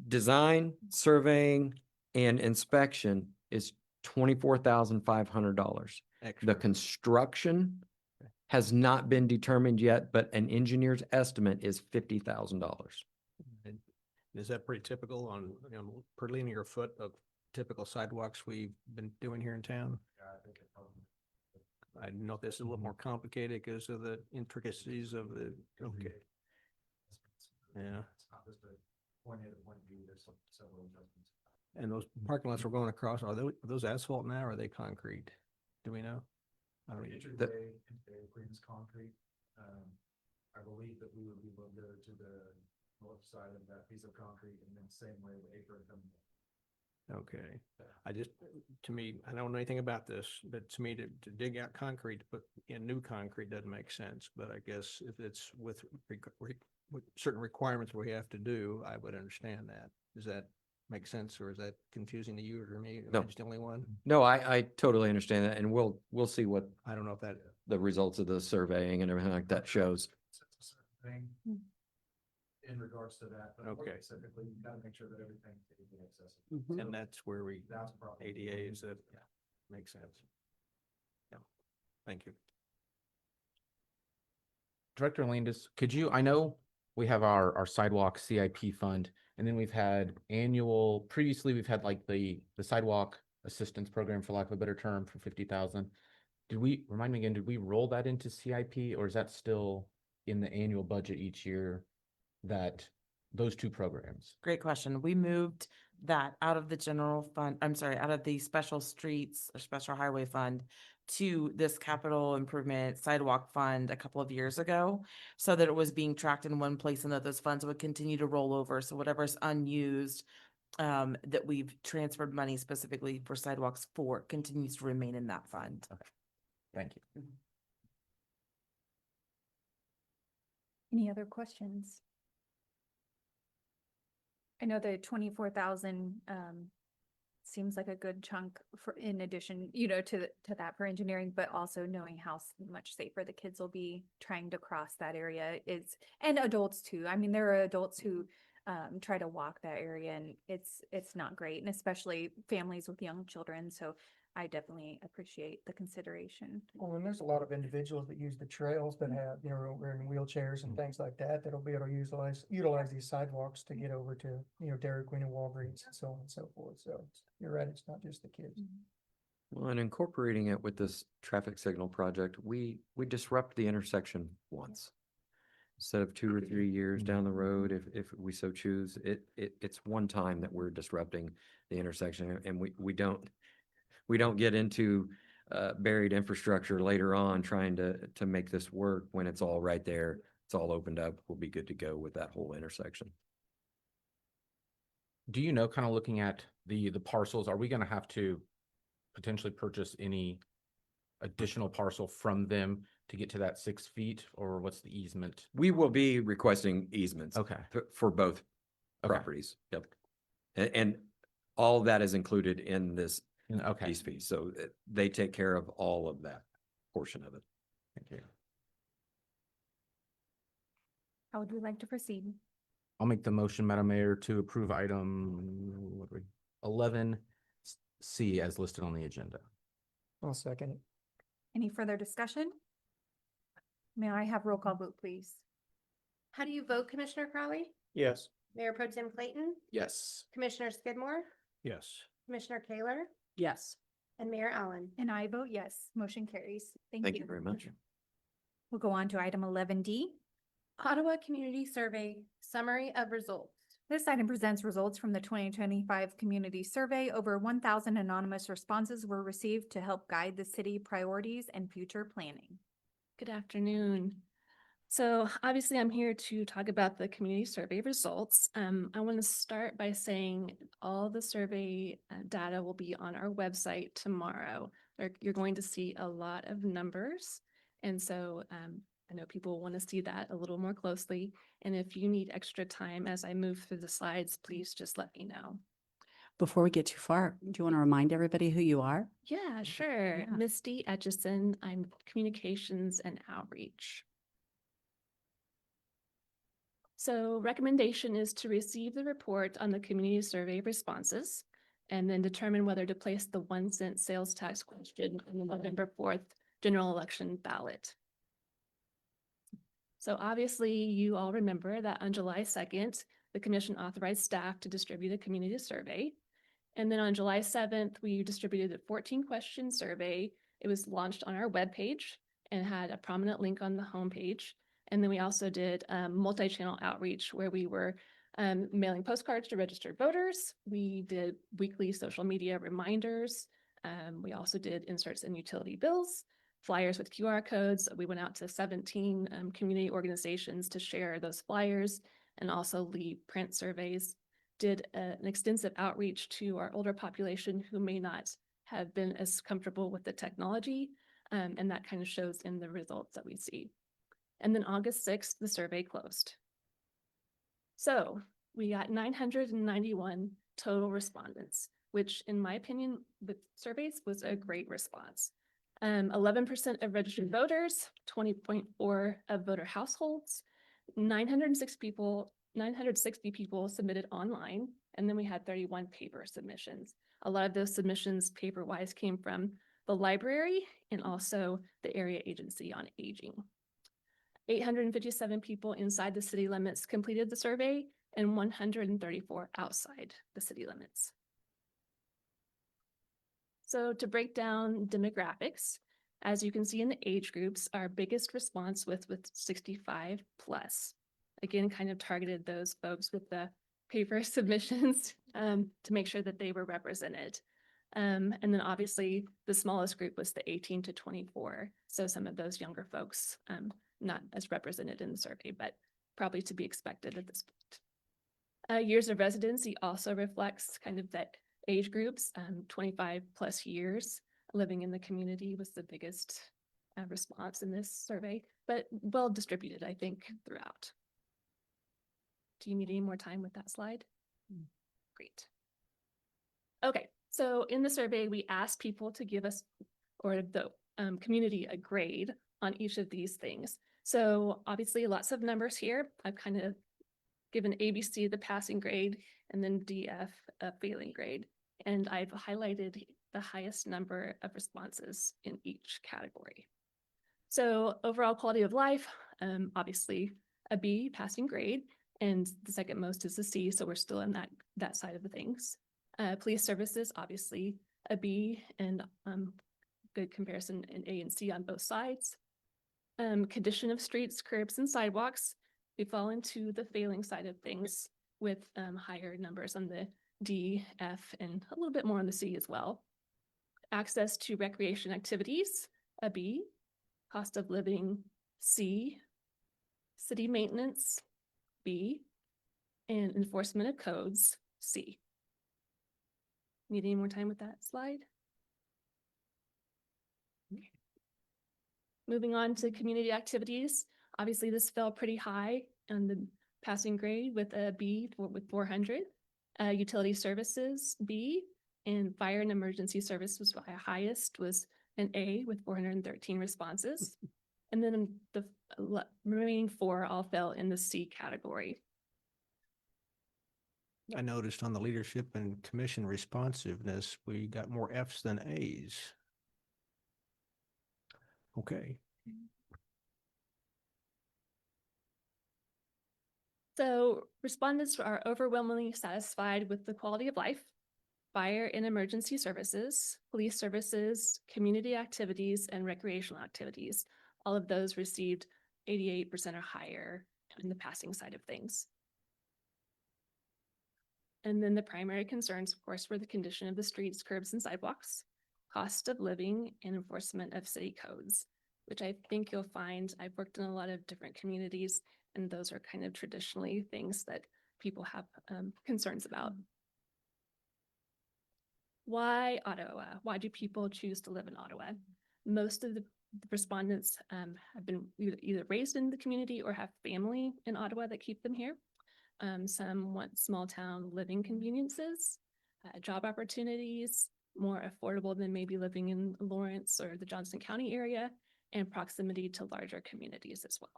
design, surveying, and inspection is $24,500. The Extra. construction has not been determined yet, but an engineer's estimate is $50,000. And is that pretty typical on, per linear foot of typical sidewalks we've been doing here in town? I know this is a little more complicated because of the intricacies of the, okay. Yeah. And those parking lots we're going across, are those asphalt now or are they concrete? Do we know? I don't know. Queen's concrete. I believe that we would be able to go to the north side of that piece of concrete and then same way the apron coming. Okay, to me, I don't know anything about this, but to me, to dig out concrete, to put in new concrete doesn't make sense. But I guess if it's with certain requirements we have to do, I would understand that. Does that make sense, or is that confusing to you or me? Am I No. just the only one? No, I totally understand that, and we'll see what I don't know if that, the results of the surveying and everything like that shows. In regards to that, but more Okay. specifically, you gotta make sure that everything's accessible. and that's where we, That's probably. ADAs, that makes sense. Yeah, thank you. Director Landis, could you, I know we have our sidewalk CIP fund, and then we've had previously we've had like the sidewalk assistance program, for lack of a better term, for 50,000. Remind me again, did we roll that into CIP, or is that still in the annual budget each year, that those two programs? Great question. We moved that out of the general fund, out of the special streets or special highway fund to this capital improvement sidewalk fund a couple of years ago, so that it was being tracked in one place and that those funds would continue to roll over. So whatever's unused, that we've transferred money specifically for sidewalks for continues to remain in that fund. Thank you. Any other questions? I know the 24,000 seems like a good chunk for, in addition, to that for engineering, but also knowing how much safer the kids will be trying to cross that area is, and adults too. I mean, there are adults who try to walk that area, and it's not great, and especially families with young children. So I definitely appreciate the consideration. Well, and there's a lot of individuals that use the trails that have, you know, are in wheelchairs and things like that, that'll be able to utilize these sidewalks to get over to, you know, Dairy Queen and Walgreens and so on and so forth. So you're right, it's not just the kids. Well, and incorporating it with this traffic signal project, we disrupt the intersection once. Instead of 2 or 3 years down the road, if we so choose, it's one time that we're disrupting the intersection, and we don't get into buried infrastructure later on trying to make this work when it's all right there. It's all opened up. We'll be good to go with that whole intersection. Do you know, kind of looking at the parcels, are we gonna have to potentially purchase any additional parcel from them to get to that 6 feet, or what's the easement? We will be requesting easements. Okay. For both Okay. properties. Yep. And all that is included in this Okay. lease fee. So they take care of all of that portion of it. Thank you. How would we like to proceed? I'll make the motion, Madam Mayor, to approve item 11C as listed on the agenda. I'll second it. Any further discussion? May I have roll call vote, please? How do you vote, Commissioner Crowley? Yes. Mayor Pro Tem Clayton? Yes. Commissioner Skidmore? Yes. Commissioner Taylor? Yes. And Mayor Allen? And I vote yes. Motion carries. Thank you very much. We'll go on to item 11D. Ottawa Community Survey Summary of Results. This item presents results from the 2025 Community Survey. Over 1,000 anonymous responses were received to help guide the city priorities and future planning. Good afternoon. So obviously I'm here to talk about the community survey results. I want to start by saying all the survey data will be on our website tomorrow. You're going to see a lot of numbers. And so I know people want to see that a little more closely. And if you need extra time as I move through the slides, please just let me know. Before we get too far, do you want to remind everybody who you are? Yeah, sure. Yeah. Misty Etchison, I'm Communications and Outreach. So recommendation is to receive the report on the community survey responses and then determine whether to place the 1-cent sales tax question on the November 4th general election ballot. So obviously you all remember that on July 2nd, the commission authorized staff to distribute a community survey. And then on July 7th, we distributed a 14-question survey. It was launched on our webpage and had a prominent link on the homepage. And then we also did multi-channel outreach where we were mailing postcards to registered voters. We did weekly social media reminders. We also did inserts in utility bills, flyers with QR codes. We went out to 17 community organizations to share those flyers and also leave print surveys. Did an extensive outreach to our older population who may not have been as comfortable with the technology. And that kind of shows in the results that we see. And then August 6th, the survey closed. So we got 991 total respondents, which in my opinion, with surveys was a great response. 11% of registered voters, 20.4% of voter households, 960 people submitted online, and then we had 31 paper submissions. A lot of those submissions paper-wise came from the library and also the Area Agency on Aging. 857 people inside the city limits completed the survey and 134 outside the city limits. So to break down demographics, as you can see in the age groups, our biggest response with 65 plus. Again, kind of targeted those folks with the paper submissions to make sure that they were represented. And then obviously the smallest group was the 18 to 24. So some of those younger folks, not as represented in the survey, but probably to be expected at this point. Years of residency also reflects kind of that age groups, 25 plus years living in the community was the biggest response in this survey, but well distributed, I think, throughout. Do you need any more time with that slide? Great. Okay, so in the survey, we asked people to give us, or the community, a grade on each of these things. So obviously lots of numbers here. I've kind of given ABC the passing grade and then DF a failing grade. And I've highlighted the highest number of responses in each category. So overall quality of life, obviously a B, passing grade, and the second most is a C, so we're still in that side of the things. Police services, obviously a B, and good comparison in A and C on both sides. Condition of streets, curbs, and sidewalks, we fall into the failing side of things with higher numbers on the D, F, and a little bit more on the C as well. Access to recreation activities, a B. Cost of living, C. City maintenance, B. And enforcement of codes, C. Need any more time with that slide? Okay. Moving on to community activities. Obviously, this fell pretty high on the passing grade with a B with 400. Utility services, B. And fire and emergency services highest was an A with 413 responses. And then the remaining 4 all fell in the C category. I noticed on the leadership and commission responsiveness, we got more Fs than As. Okay. So respondents are overwhelmingly satisfied with the quality of life, fire and emergency services, police services, community activities, and recreational activities. All of those received 88% or higher in the passing side of things. And then the primary concerns, of course, were the condition of the streets, curbs, and sidewalks, cost of living, and enforcement of city codes, which I think you'll find I've worked in a lot of different communities, and those are kind of traditionally things that people have concerns about. Why Ottawa? Why do people choose to live in Ottawa? Most of the respondents have been either raised in the community or have family in Ottawa that keep them here. Some want small town living conveniences, job opportunities, more affordable than maybe living in Lawrence or the Johnson County area, and proximity to larger communities as well.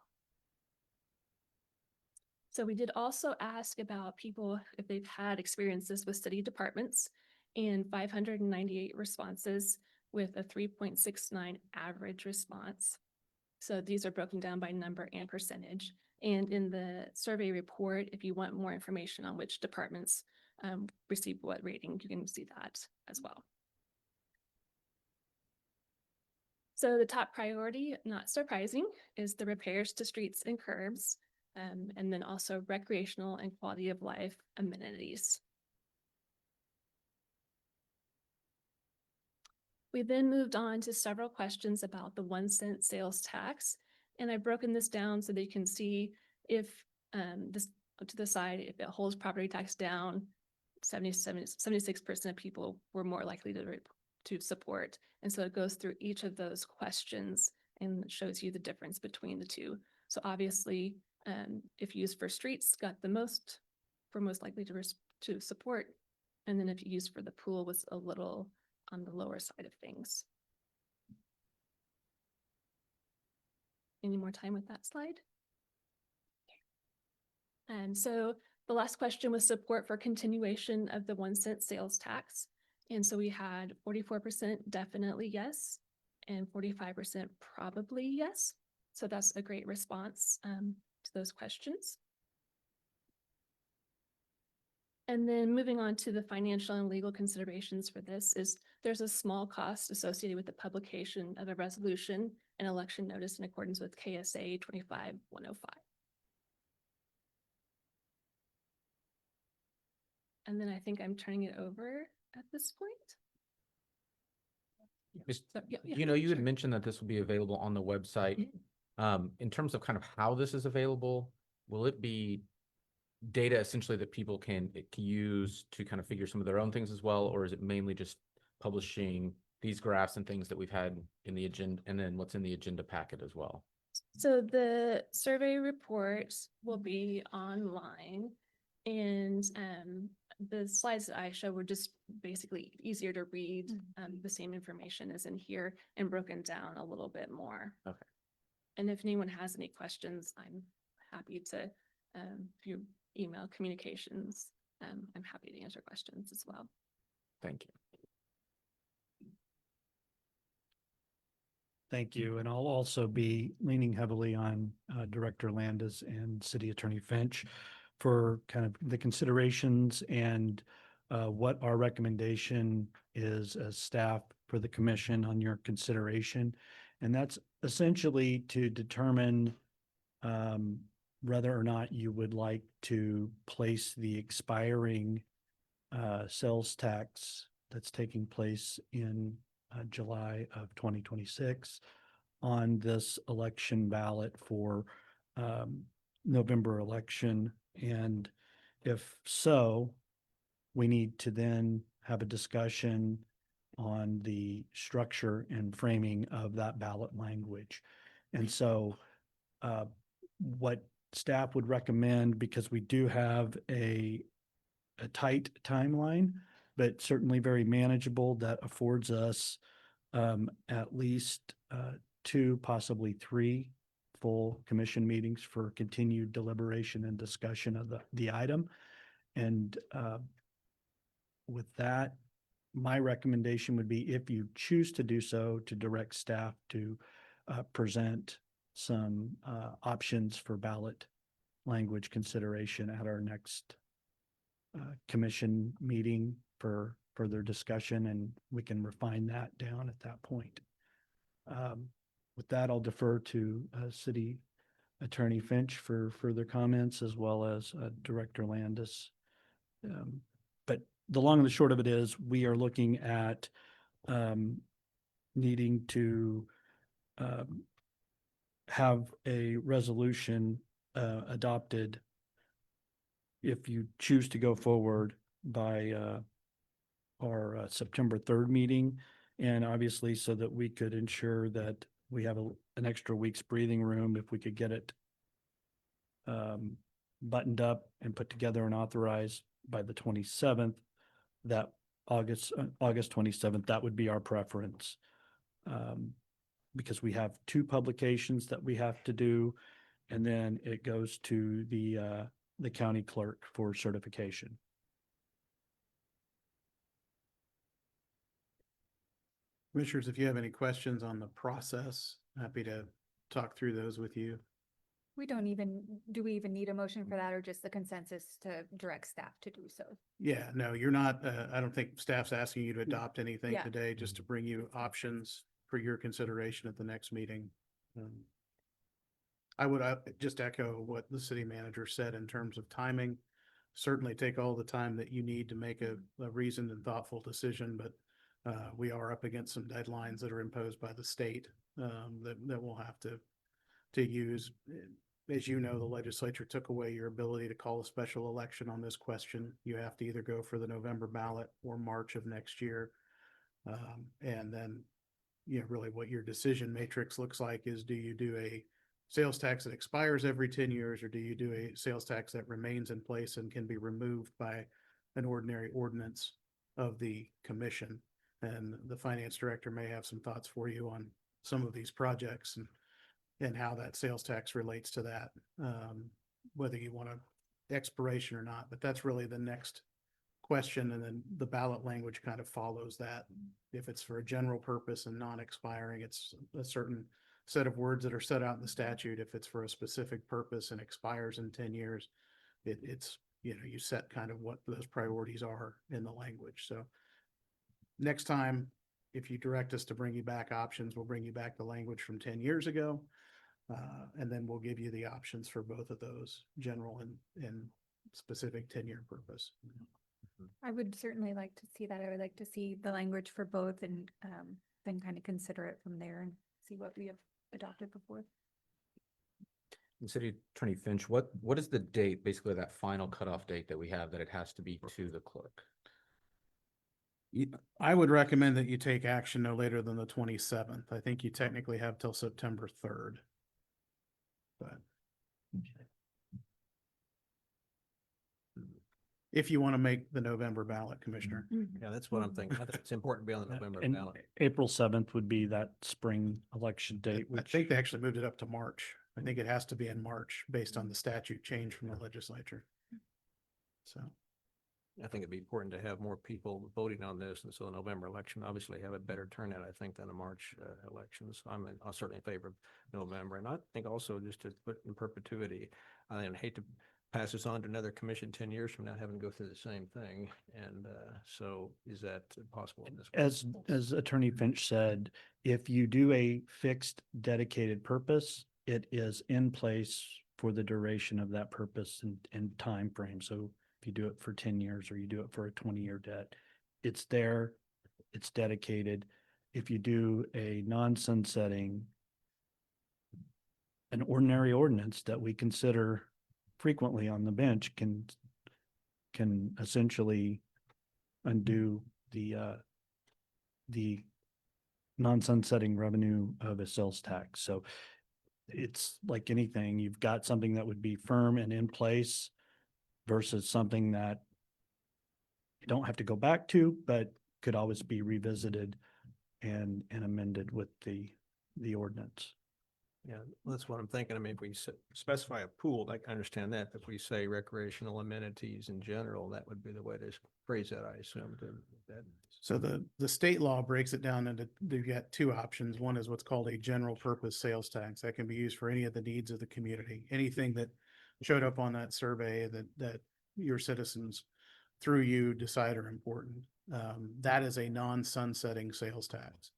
So we did also ask about people if they've had experiences with city departments, and 598 responses with a 3.69 average response. So these are broken down by number and percentage. And in the survey report, if you want more information on which departments receive what rating, you can see that as well. So the top priority, not surprising, is the repairs to streets and curbs, and then also recreational and quality of life amenities. We then moved on to several questions about the 1 cent sales tax. And I've broken this down so that you can see if this to the side, if it holds property tax down, 76% of people were more likely to support. And so it goes through each of those questions and shows you the difference between the two. So obviously, if used for streets, got the most likely to support. And then if you used for the pool was a little on the lower side of things. Any more time with that slide? And so the last question was support for continuation of the 1 cent sales tax. And so we had 44% definitely yes, and 45% probably yes. So that's a great response to those questions. And then moving on to the financial and legal considerations for this is there's a small cost associated with the publication of a resolution and election notice in accordance with KSA 25105. And then I think I'm turning it over at this point. So, yeah, You know, you had sure. mentioned that this will be available on the website. In terms of kind of how this is available, will it be data essentially that people can use to kind of figure some of their own things as well? Or is it mainly just publishing these graphs and things that we've had in the agenda and then what's in the agenda packet as well? So the survey report will be online, and the slides that I show were just basically easier to read. The same information is in here and broken down a little bit more. Okay. And if anyone has any questions, I'm happy to, if you email communications. I'm happy to answer questions as well. Thank you. Thank you. And I'll also be leaning heavily on Director Landis and City Attorney Finch for kind of the considerations and what our recommendation is as staff for the commission on your consideration. And that's essentially to determine whether or not you would like to place the expiring sales tax that's taking place in July of 2026 on this election ballot for November election. And if so, we need to then have a discussion on the structure and framing of that ballot language. And so what staff would recommend, because we do have a tight timeline, but certainly very manageable, that affords us at least 2, possibly 3 full commission meetings for continued deliberation and discussion of the item. And with that, my recommendation would be, if you choose to do so, to direct staff to present some options for ballot language consideration at our next commission meeting for further discussion, and we can refine that down at that point. With that, I'll defer to City Attorney Finch for further comments, as well as Director Landis. But the long and the short of it is, we are looking at needing to have a resolution adopted if you choose to go forward by our September 3rd meeting. And obviously, so that we could ensure that we have an extra week's breathing room, if we could get it buttoned up and put together and authorized by the 27th, that August 27th, that would be our preference. Because we have 2 publications that we have to do, and then it goes to the county clerk for certification. Commissioners, if you have any questions on the process, happy to talk through those with you. Do we even need a motion for that, or just the consensus to direct staff to do so? Yeah, no, you're not, I don't think staff's asking you to adopt anything Yeah. today, just to bring you options for your consideration at the next meeting. I would just echo what the city manager said in terms of timing. Certainly take all the time that you need to make a reasoned and thoughtful decision, but we are up against some deadlines that are imposed by the state that we'll have to use. As you know, the legislature took away your ability to call a special election on this question. You have to either go for the November ballot or March of next year. And then, really what your decision matrix looks like is, do you do a sales tax that expires every 10 years, or do you do a sales tax that remains in place and can be removed by an ordinary ordinance of the commission? And the finance director may have some thoughts for you on some of these projects and how that sales tax relates to that, whether you want a expiration or not. But that's really the next question. And then the ballot language kind of follows that. If it's for a general purpose and non-expiring, it's a certain set of words that are set out in the statute. If it's for a specific purpose and expires in 10 years, it's, you set kind of what those priorities are in the language. So next time, if you direct us to bring you back options, we'll bring you back the language from 10 years ago. And then we'll give you the options for both of those, general and specific 10-year purpose. I would certainly like to see that. I would like to see the language for both, and then kind of consider it from there and see what we have adopted before. And City Attorney Finch, what is the date, basically that final cutoff date that we have, that it has to be to the clerk? I would recommend that you take action no later than the 27th. I think you technically have till September 3rd. But if you want to make the November ballot, Commissioner. Yeah, that's what I'm thinking. I think it's important to be on the November And ballot. April 7th would be that spring election date, I which think they actually moved it up to March. I think it has to be in March based on the statute change from the legislature. So. I think it'd be important to have more people voting on this, and so the November election obviously have a better turnout, I think, than a March election. So I'm certainly in favor of November, and I think also just to put in perpetuity, I hate to pass this on to another commission 10 years from now, having to go through the same thing. And so is that possible in this? As Attorney Finch said, if you do a fixed dedicated purpose, it is in place for the duration of that purpose and time frame. So if you do it for 10 years or you do it for a 20-year debt, it's there, it's dedicated. If you do a non-sunsetting, an ordinary ordinance that we consider frequently on the bench can essentially undo the non-sunsetting revenue of a sales tax. So it's like anything, you've got something that would be firm and in place versus something that you don't have to go back to, but could always be revisited and amended with the ordinance. Yeah, that's what I'm thinking. I mean, if we specify a pool, I understand that. If we say recreational amenities in general, that would be the way to phrase that, I assume. So the state law breaks it down into, you've got two options. One is what's called a general purpose sales tax. That can be used for any of the needs of the community. Anything that showed up on that survey that your citizens through you decide are important. That is a non-sunsetting sales tax.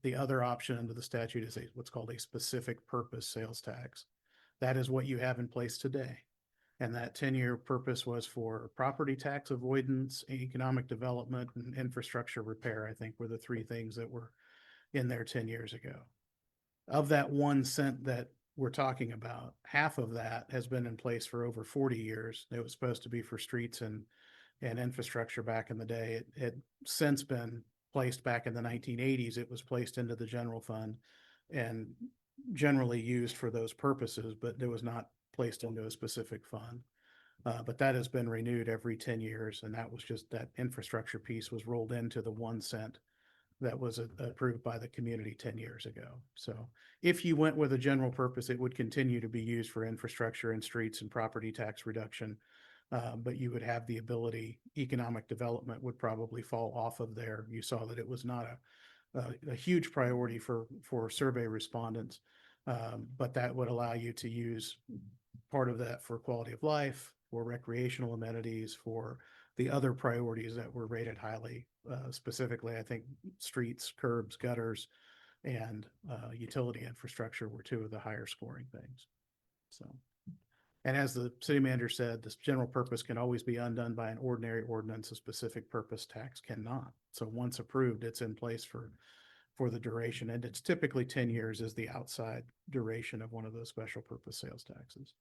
The other option under the statute is what's called a specific purpose sales tax. That is what you have in place today. And that 10-year purpose was for property tax avoidance, economic development, and infrastructure repair, I think were the three things that were in there 10 years ago. Of that 1 cent that we're talking about, half of that has been in place for over 40 years. It was supposed to be for streets and infrastructure back in the day. It had since been placed back in the 1980s. It was placed into the general fund and generally used for those purposes, but it was not placed into a specific fund. But that has been renewed every 10 years. And that was just that infrastructure piece was rolled into the 1 cent that was approved by the community 10 years ago. So if you went with a general purpose, it would continue to be used for infrastructure and streets and property tax reduction. But you would have the ability, economic development would probably fall off of there. You saw that it was not a huge priority for survey respondents, but that would allow you to use part of that for quality of life, for recreational amenities, for the other priorities that were rated highly, specifically, I think streets, curbs, gutters, and utility infrastructure were two of the higher scoring things. So. And as the city manager said, this general purpose can always be undone by an ordinary ordinance. A specific purpose tax cannot. So once approved, it's in place for the duration. And it's typically 10 years is the outside duration of one of those special purpose sales taxes.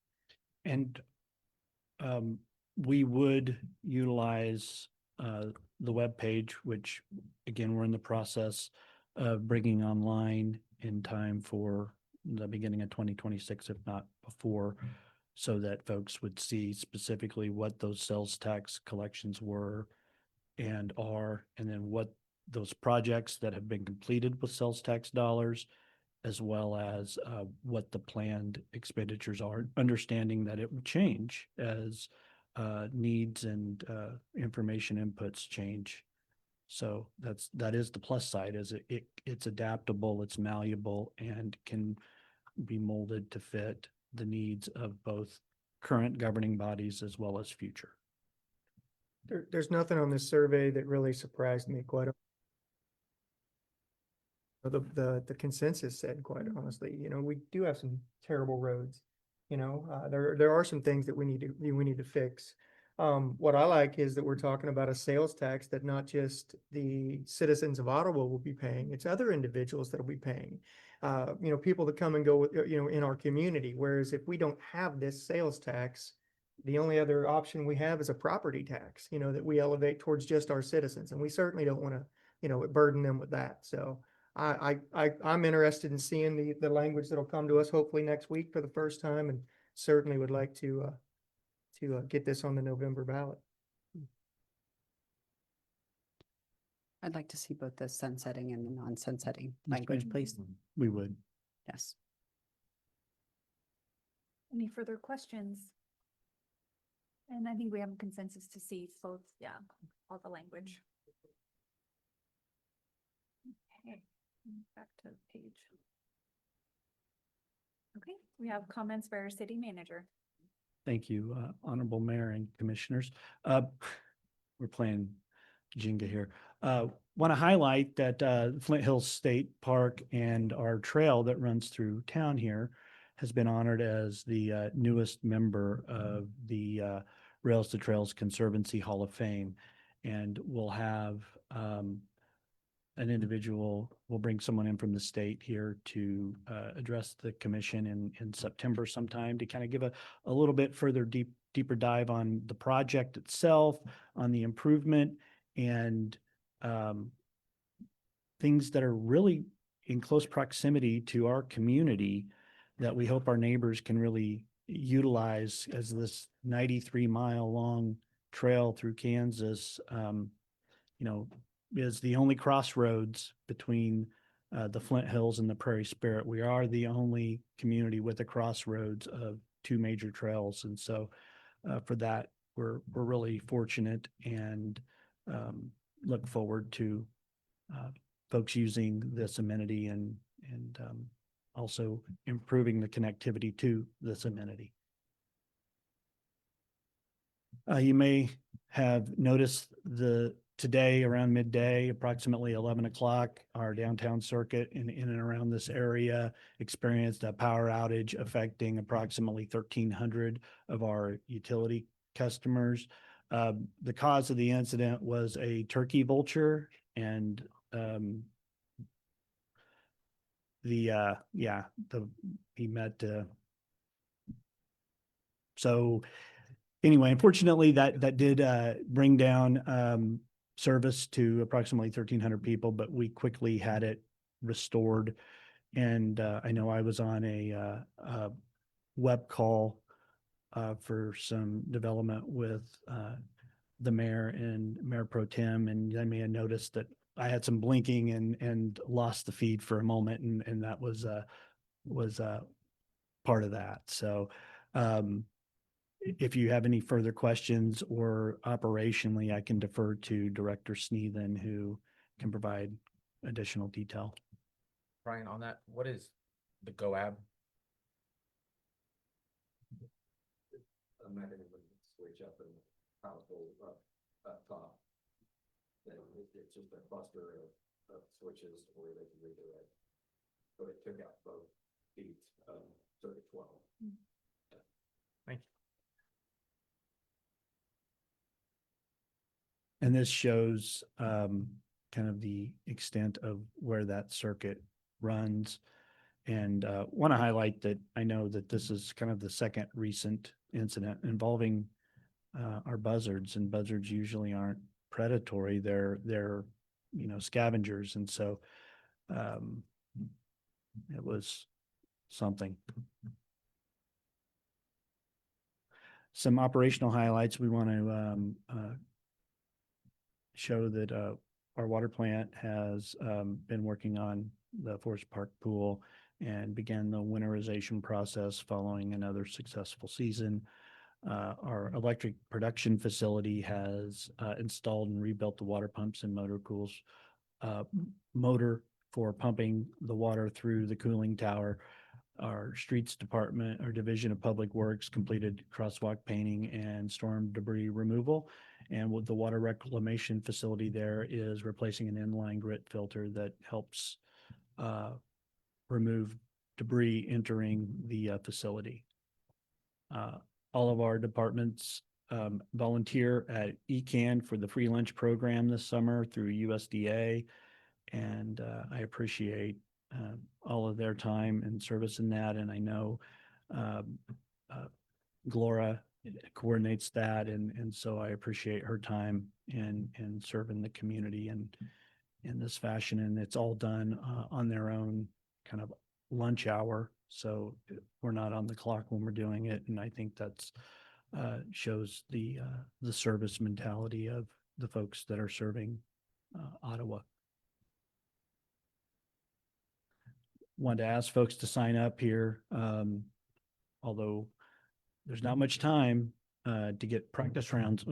And we would utilize the webpage, which again, we're in the process of bringing online in time for the beginning of 2026, if not before, so that folks would see specifically what those sales tax collections were and are, and then what those projects that have been completed with sales tax dollars, as well as what the planned expenditures are, understanding that it will change as needs and information inputs change. So that is the plus side, is it's adaptable, it's malleable, and can be molded to fit the needs of both current governing bodies as well as future. There's nothing on this survey that really surprised me the consensus said, quite honestly. We do have some terrible roads. There are some things that we need to fix. What I like is that we're talking about a sales tax that not just the citizens of Ottawa will be paying, it's other individuals that will be paying. People that come and go with, in our community. Whereas if we don't have this sales tax, the only other option we have is a property tax, that we elevate towards just our citizens. And we certainly don't want to, burden them with that. So I'm interested in seeing the language that'll come to us hopefully next week for the first time, and certainly would like to get this on the November ballot. I'd like to see both the sunsetting and the non-sunsetting language, please. We would. Yes. Any further questions? And I think we have a consensus to see both, yeah, all the language. Okay, back to the page. Okay, we have comments by our city manager. Thank you, Honorable Mayor and Commissioners. We're playing Jenga here. Want to highlight that Flint Hills State Park and our trail that runs through town here has been honored as the newest member of the Rails to Trails Conservancy Hall of Fame. And we'll have an individual, we'll bring someone in from the state here to address the commission in September sometime to kind of give a little bit further deeper dive on the project itself, on the improvement, and things that are really in close proximity to our community that we hope our neighbors can really utilize as this 93-mile long trail through Kansas, is the only crossroads between the Flint Hills and the Prairie Spirit. We are the only community with a crossroads of two major trails. And so for that, we're really fortunate and look forward to folks using this amenity and also improving the connectivity to this amenity. You may have noticed today around midday, approximately 11 o'clock, our downtown circuit in and around this area experienced a power outage affecting approximately 1,300 of our utility customers. The cause of the incident was a turkey vulture, and he met. So anyway, unfortunately, that did bring down service to approximately 1,300 people, but we quickly had it restored. And I know I was on a web call for some development with the mayor and Mayor Pro Tem, and I may have noticed that I had some blinking and lost the feed for a moment, and that was part of that. So if you have any further questions or operationally, I can defer to Director Sneathen, who can provide additional detail. Brian, on that, what is the GOAB? A mechanism to switch up and powerful up top. And it's just a cluster of switches where they can redirect. So it took out both feet of circuit 12. Thank you. And this shows kind of the extent of where that circuit runs. And want to highlight that I know that this is kind of the second recent incident involving our buzzards, and buzzards usually aren't predatory. They're scavengers. And so it was something. Some operational highlights. We want to show that our water plant has been working on the Forest Park pool and began the winterization process following another successful season. Our electric production facility has installed and rebuilt the water pumps and motor for pumping the water through the cooling tower. Our streets department, our division of public works, completed crosswalk painting and storm debris removal. And with the water reclamation facility there is replacing an inline grit filter that helps remove debris entering the facility. All of our departments volunteer at ECAN for the free lunch program this summer through USDA. And I appreciate all of their time and service in that. And I know Glora coordinates that. And so I appreciate her time in serving the community in this fashion. And it's all done on their own kind of lunch hour. So we're not on the clock when we're doing it. And I think that's shows the service mentality of the folks that are serving Ottawa. Wanted to ask folks to sign up here. Although there's not much time, to get practice rounds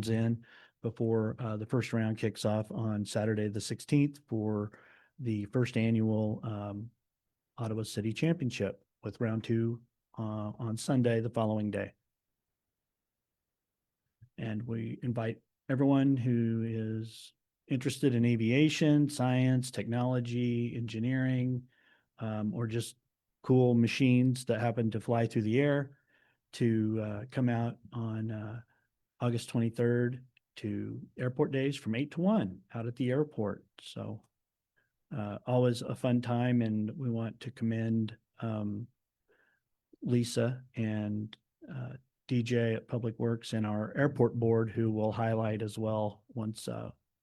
in before the first round kicks off on Saturday, the 16th for the first annual Ottawa City Championship, with round 2 on Sunday, the following day. And we invite everyone who is interested in aviation, science, technology, engineering, or just cool machines that happen to fly through the air to come out on August 23rd to Airport Days from 8 to 1 out at the airport. So always a fun time, and we want to commend Lisa and DJ at Public Works and our airport board, who will highlight as well once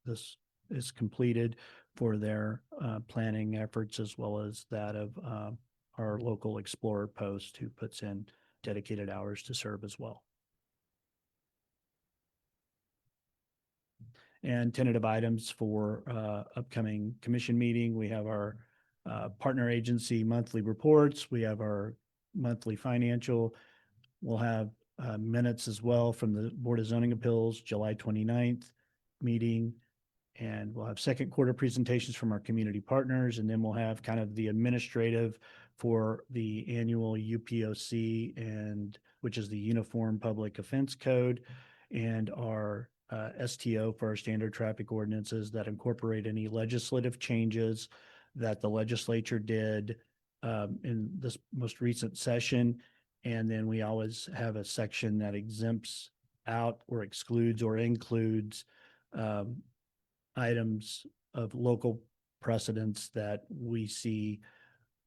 this is completed, for their planning efforts, as well as that of our local Explorer Post, who puts in dedicated hours to serve as well. And tentative items for upcoming commission meeting: we have our partner agency monthly reports. We have our monthly financial. We'll have minutes as well from the Board of Zoning Appeals, July 29th meeting. And we'll have second quarter presentations from our community partners. And then we'll have kind of the administrative for the annual UPOC, and which is the Uniform Public Offense Code, and our STO for our standard traffic ordinances that incorporate any legislative changes that the legislature did in this most recent session. And then we always have a section that exempts out or excludes or includes items of local precedents that we see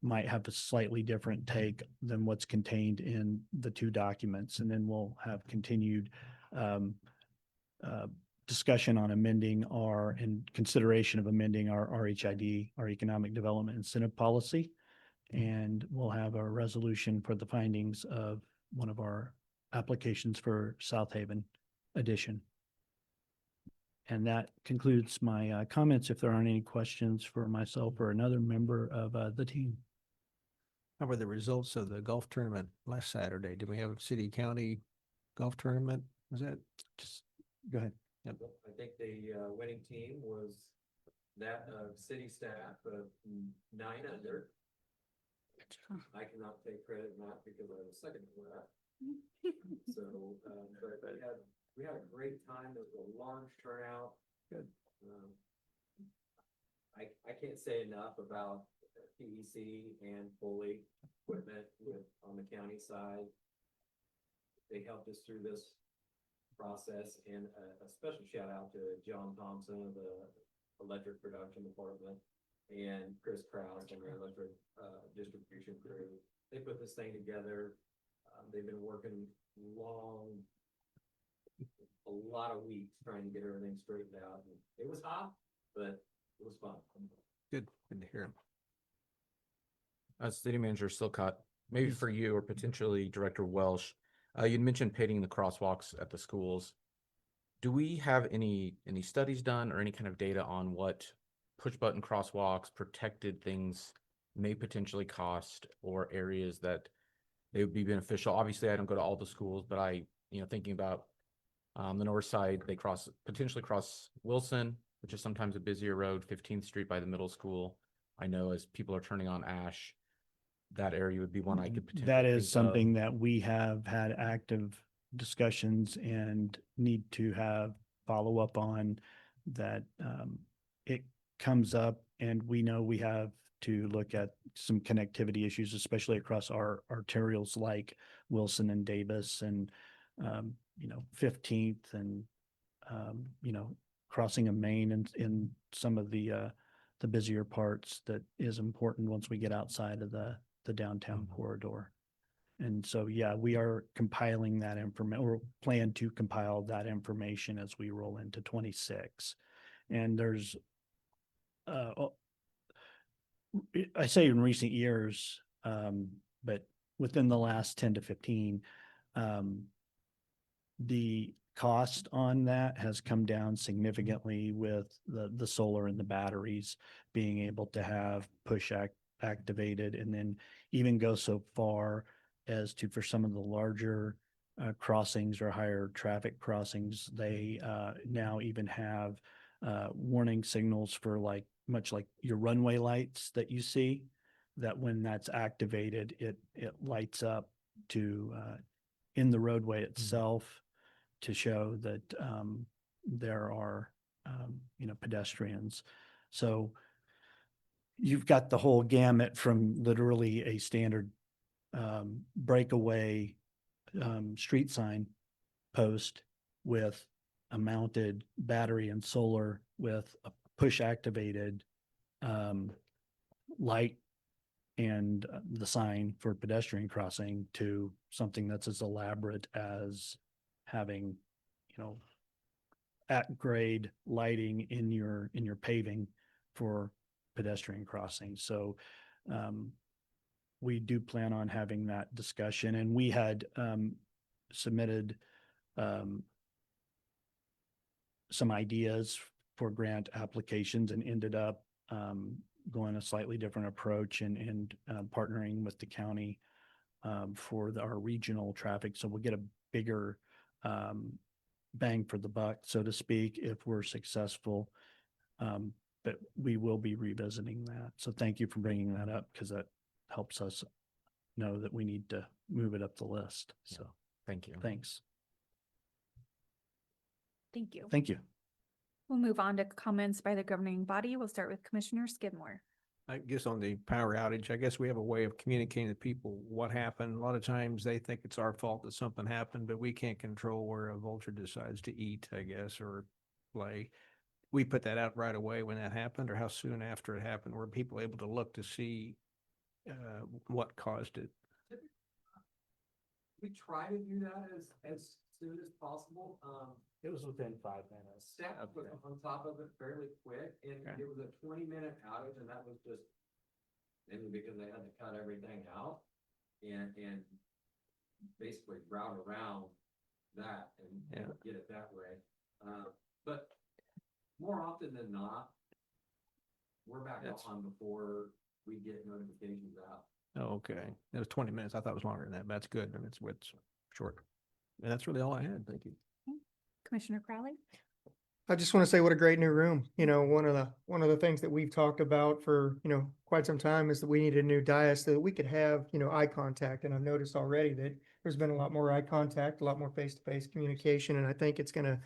might have a slightly different take than what's contained in the 2 documents. And then we'll have continued discussion on amending and consideration of amending our RHID, our Economic Development Incentive Policy. And we'll have a resolution for the findings of one of our applications for South Haven addition. And that concludes my comments. If there aren't any questions for myself or another member of the team. How were the results of the golf tournament last Saturday? Did we have a city-county golf tournament? Was that just, go ahead. Yep. I think the winning team was that of city staff of 9 under. I cannot take credit, not because I was second to that. So, but we had a great time. There was a large turnout. Good. I can't say enough about PEC and Foley equipment on the county side. They helped us through this process, and a special shout out to John Thompson of the electric production department and Chris Krause and the electric distribution crew. They put this thing together. They've been working a lot of weeks trying to get everything straightened out. And it was hot, but it was fun. Good to hear. City Manager Silcott, maybe for you or potentially Director Welsh, you mentioned painting the crosswalks at the schools. Do we have any studies done or any kind of data on what push button crosswalks, protected things may potentially cost, or areas that they would be beneficial? Obviously, I don't go to all the schools, but thinking about the north side, they potentially cross Wilson, which is sometimes a busier road, 15th Street by the middle school. I know as people are turning on Ash, that area would be one I could potentially. That is think of. something that we have had active discussions and need to have follow up on. That it comes up, and we know we have to look at some connectivity issues, especially across our arterials like Wilson and Davis and 15th and crossing a main in some of the busier parts. That is important once we get outside of the downtown corridor. And so, yeah, we are compiling that information, or plan to compile that information as we roll into 26. And there's, I say in recent years, but within the last 10 to 15, the cost on that has come down significantly with the solar and the batteries being able to have push activated, and then even go so far as to, for some of the larger crossings or higher traffic crossings. They now even have warning signals for like, much like your runway lights that you see, that when that's activated, it lights up to in the roadway itself to show that there are pedestrians. So you've got the whole gamut from literally a standard breakaway street sign post with a mounted battery and solar with a push activated light and the sign for pedestrian crossing, to something that's as elaborate as having, at grade lighting in your paving for pedestrian crossing. So we do plan on having that discussion, and we had submitted some ideas for grant applications and ended up going a slightly different approach and partnering with the county for our regional traffic. So we'll get a bigger bang for the buck, so to speak, if we're successful. But we will be revisiting that. So thank you for bringing that up, because that helps us know that we need to move it up the list. So Thank you. thanks. Thank you. Thank you. We'll move on to comments by the governing body. We'll start with Commissioner Skidmore. I guess on the power outage, I guess we have a way of communicating to people what happened. A lot of times they think it's our fault that something happened, but we can't control where a vulture decides to eat, I guess, or play. We put that out right away when that happened, or how soon after it happened? Were people able to look to see what caused it? We try to do that as soon as possible. It was within 5 minutes. Staff was on top of it fairly quick, and Okay. it was a 20-minute outage, and that was just mainly because they had to cut everything out and basically route around that and Yeah. get it that way. But more often than not, we're back That's- on before we get notifications out. Oh, okay. It was 20 minutes. I thought it was longer than that, but that's good. And it's short. And that's really all I had. Thank you. Commissioner Crowley? I just want to say what a great new room. One of the things that we've talked about for, quite some time is that we need a new dais so that we could have, eye contact. And I've noticed already that there's been a lot more eye contact, a lot more face-to-face communication. And I think it's gonna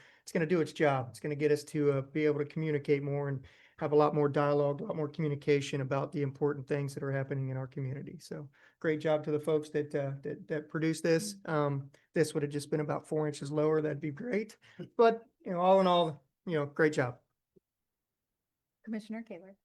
do its job. It's gonna get us to be able to communicate more and have a lot more dialogue, a lot more communication about the important things that are happening in our community. So great job to the folks that produced this. This would have just been about 4 inches lower. That'd be great. But, all in all, great job. Commissioner Kaler?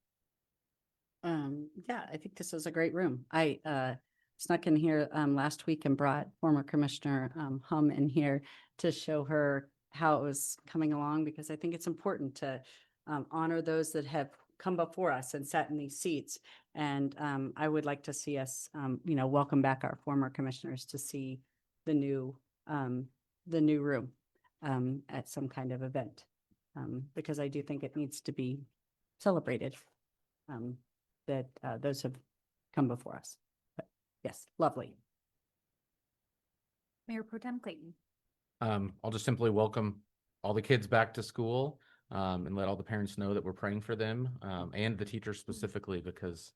Yeah, I think this is a great room. I snuck in here last week and brought former Commissioner Hum in here to show her how it was coming along, because I think it's important to honor those that have come before us and sat in these seats. And I would like to see us, welcome back our former commissioners to see the new room at some kind of event, because I do think it needs to be celebrated, that those have come before us. But yes, lovely. Mayor Pro Tem Clayton? I'll just simply welcome all the kids back to school, and let all the parents know that we're praying for them, and the teachers specifically, because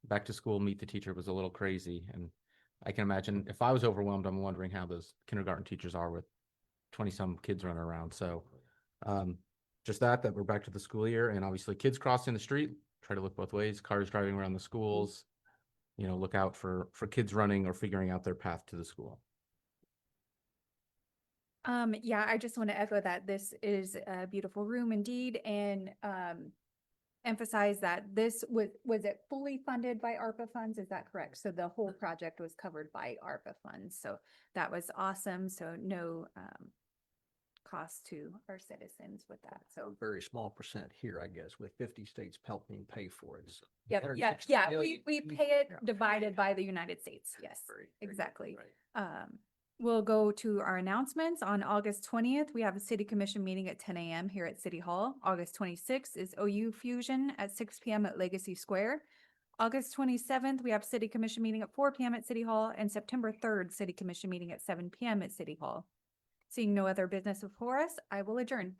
back to school meet the teacher was a little crazy. And I can imagine if I was overwhelmed, I'm wondering how those kindergarten teachers are with 20-some kids running around. So just that we're back to the school year, and obviously kids crossing the street, try to look both ways, cars driving around the schools, look out for kids running or figuring out their path to the school. Yeah, I just want to echo that this is a beautiful room indeed, and emphasize that this was it fully funded by ARPA funds? Is that correct? So the whole project was covered by ARPA funds. So that was awesome. So no cost to our citizens with that. So So a very small percent here, I guess, with 50 states helping pay for it. So yeah, 160 yeah, million. we pay it Yeah. divided by the United States. Yes, Very exactly. right. We'll go to our announcements. On August 20th, we have a city commission meeting at 10 a.m. here at City Hall. August 26th is OU Fusion at 6 p.m. at Legacy Square. August 27th, we have city commission meeting at 4 PM at City Hall, and September 3rd, city commission meeting at 7 PM at City Hall. Seeing no other business before us, I will adjourn.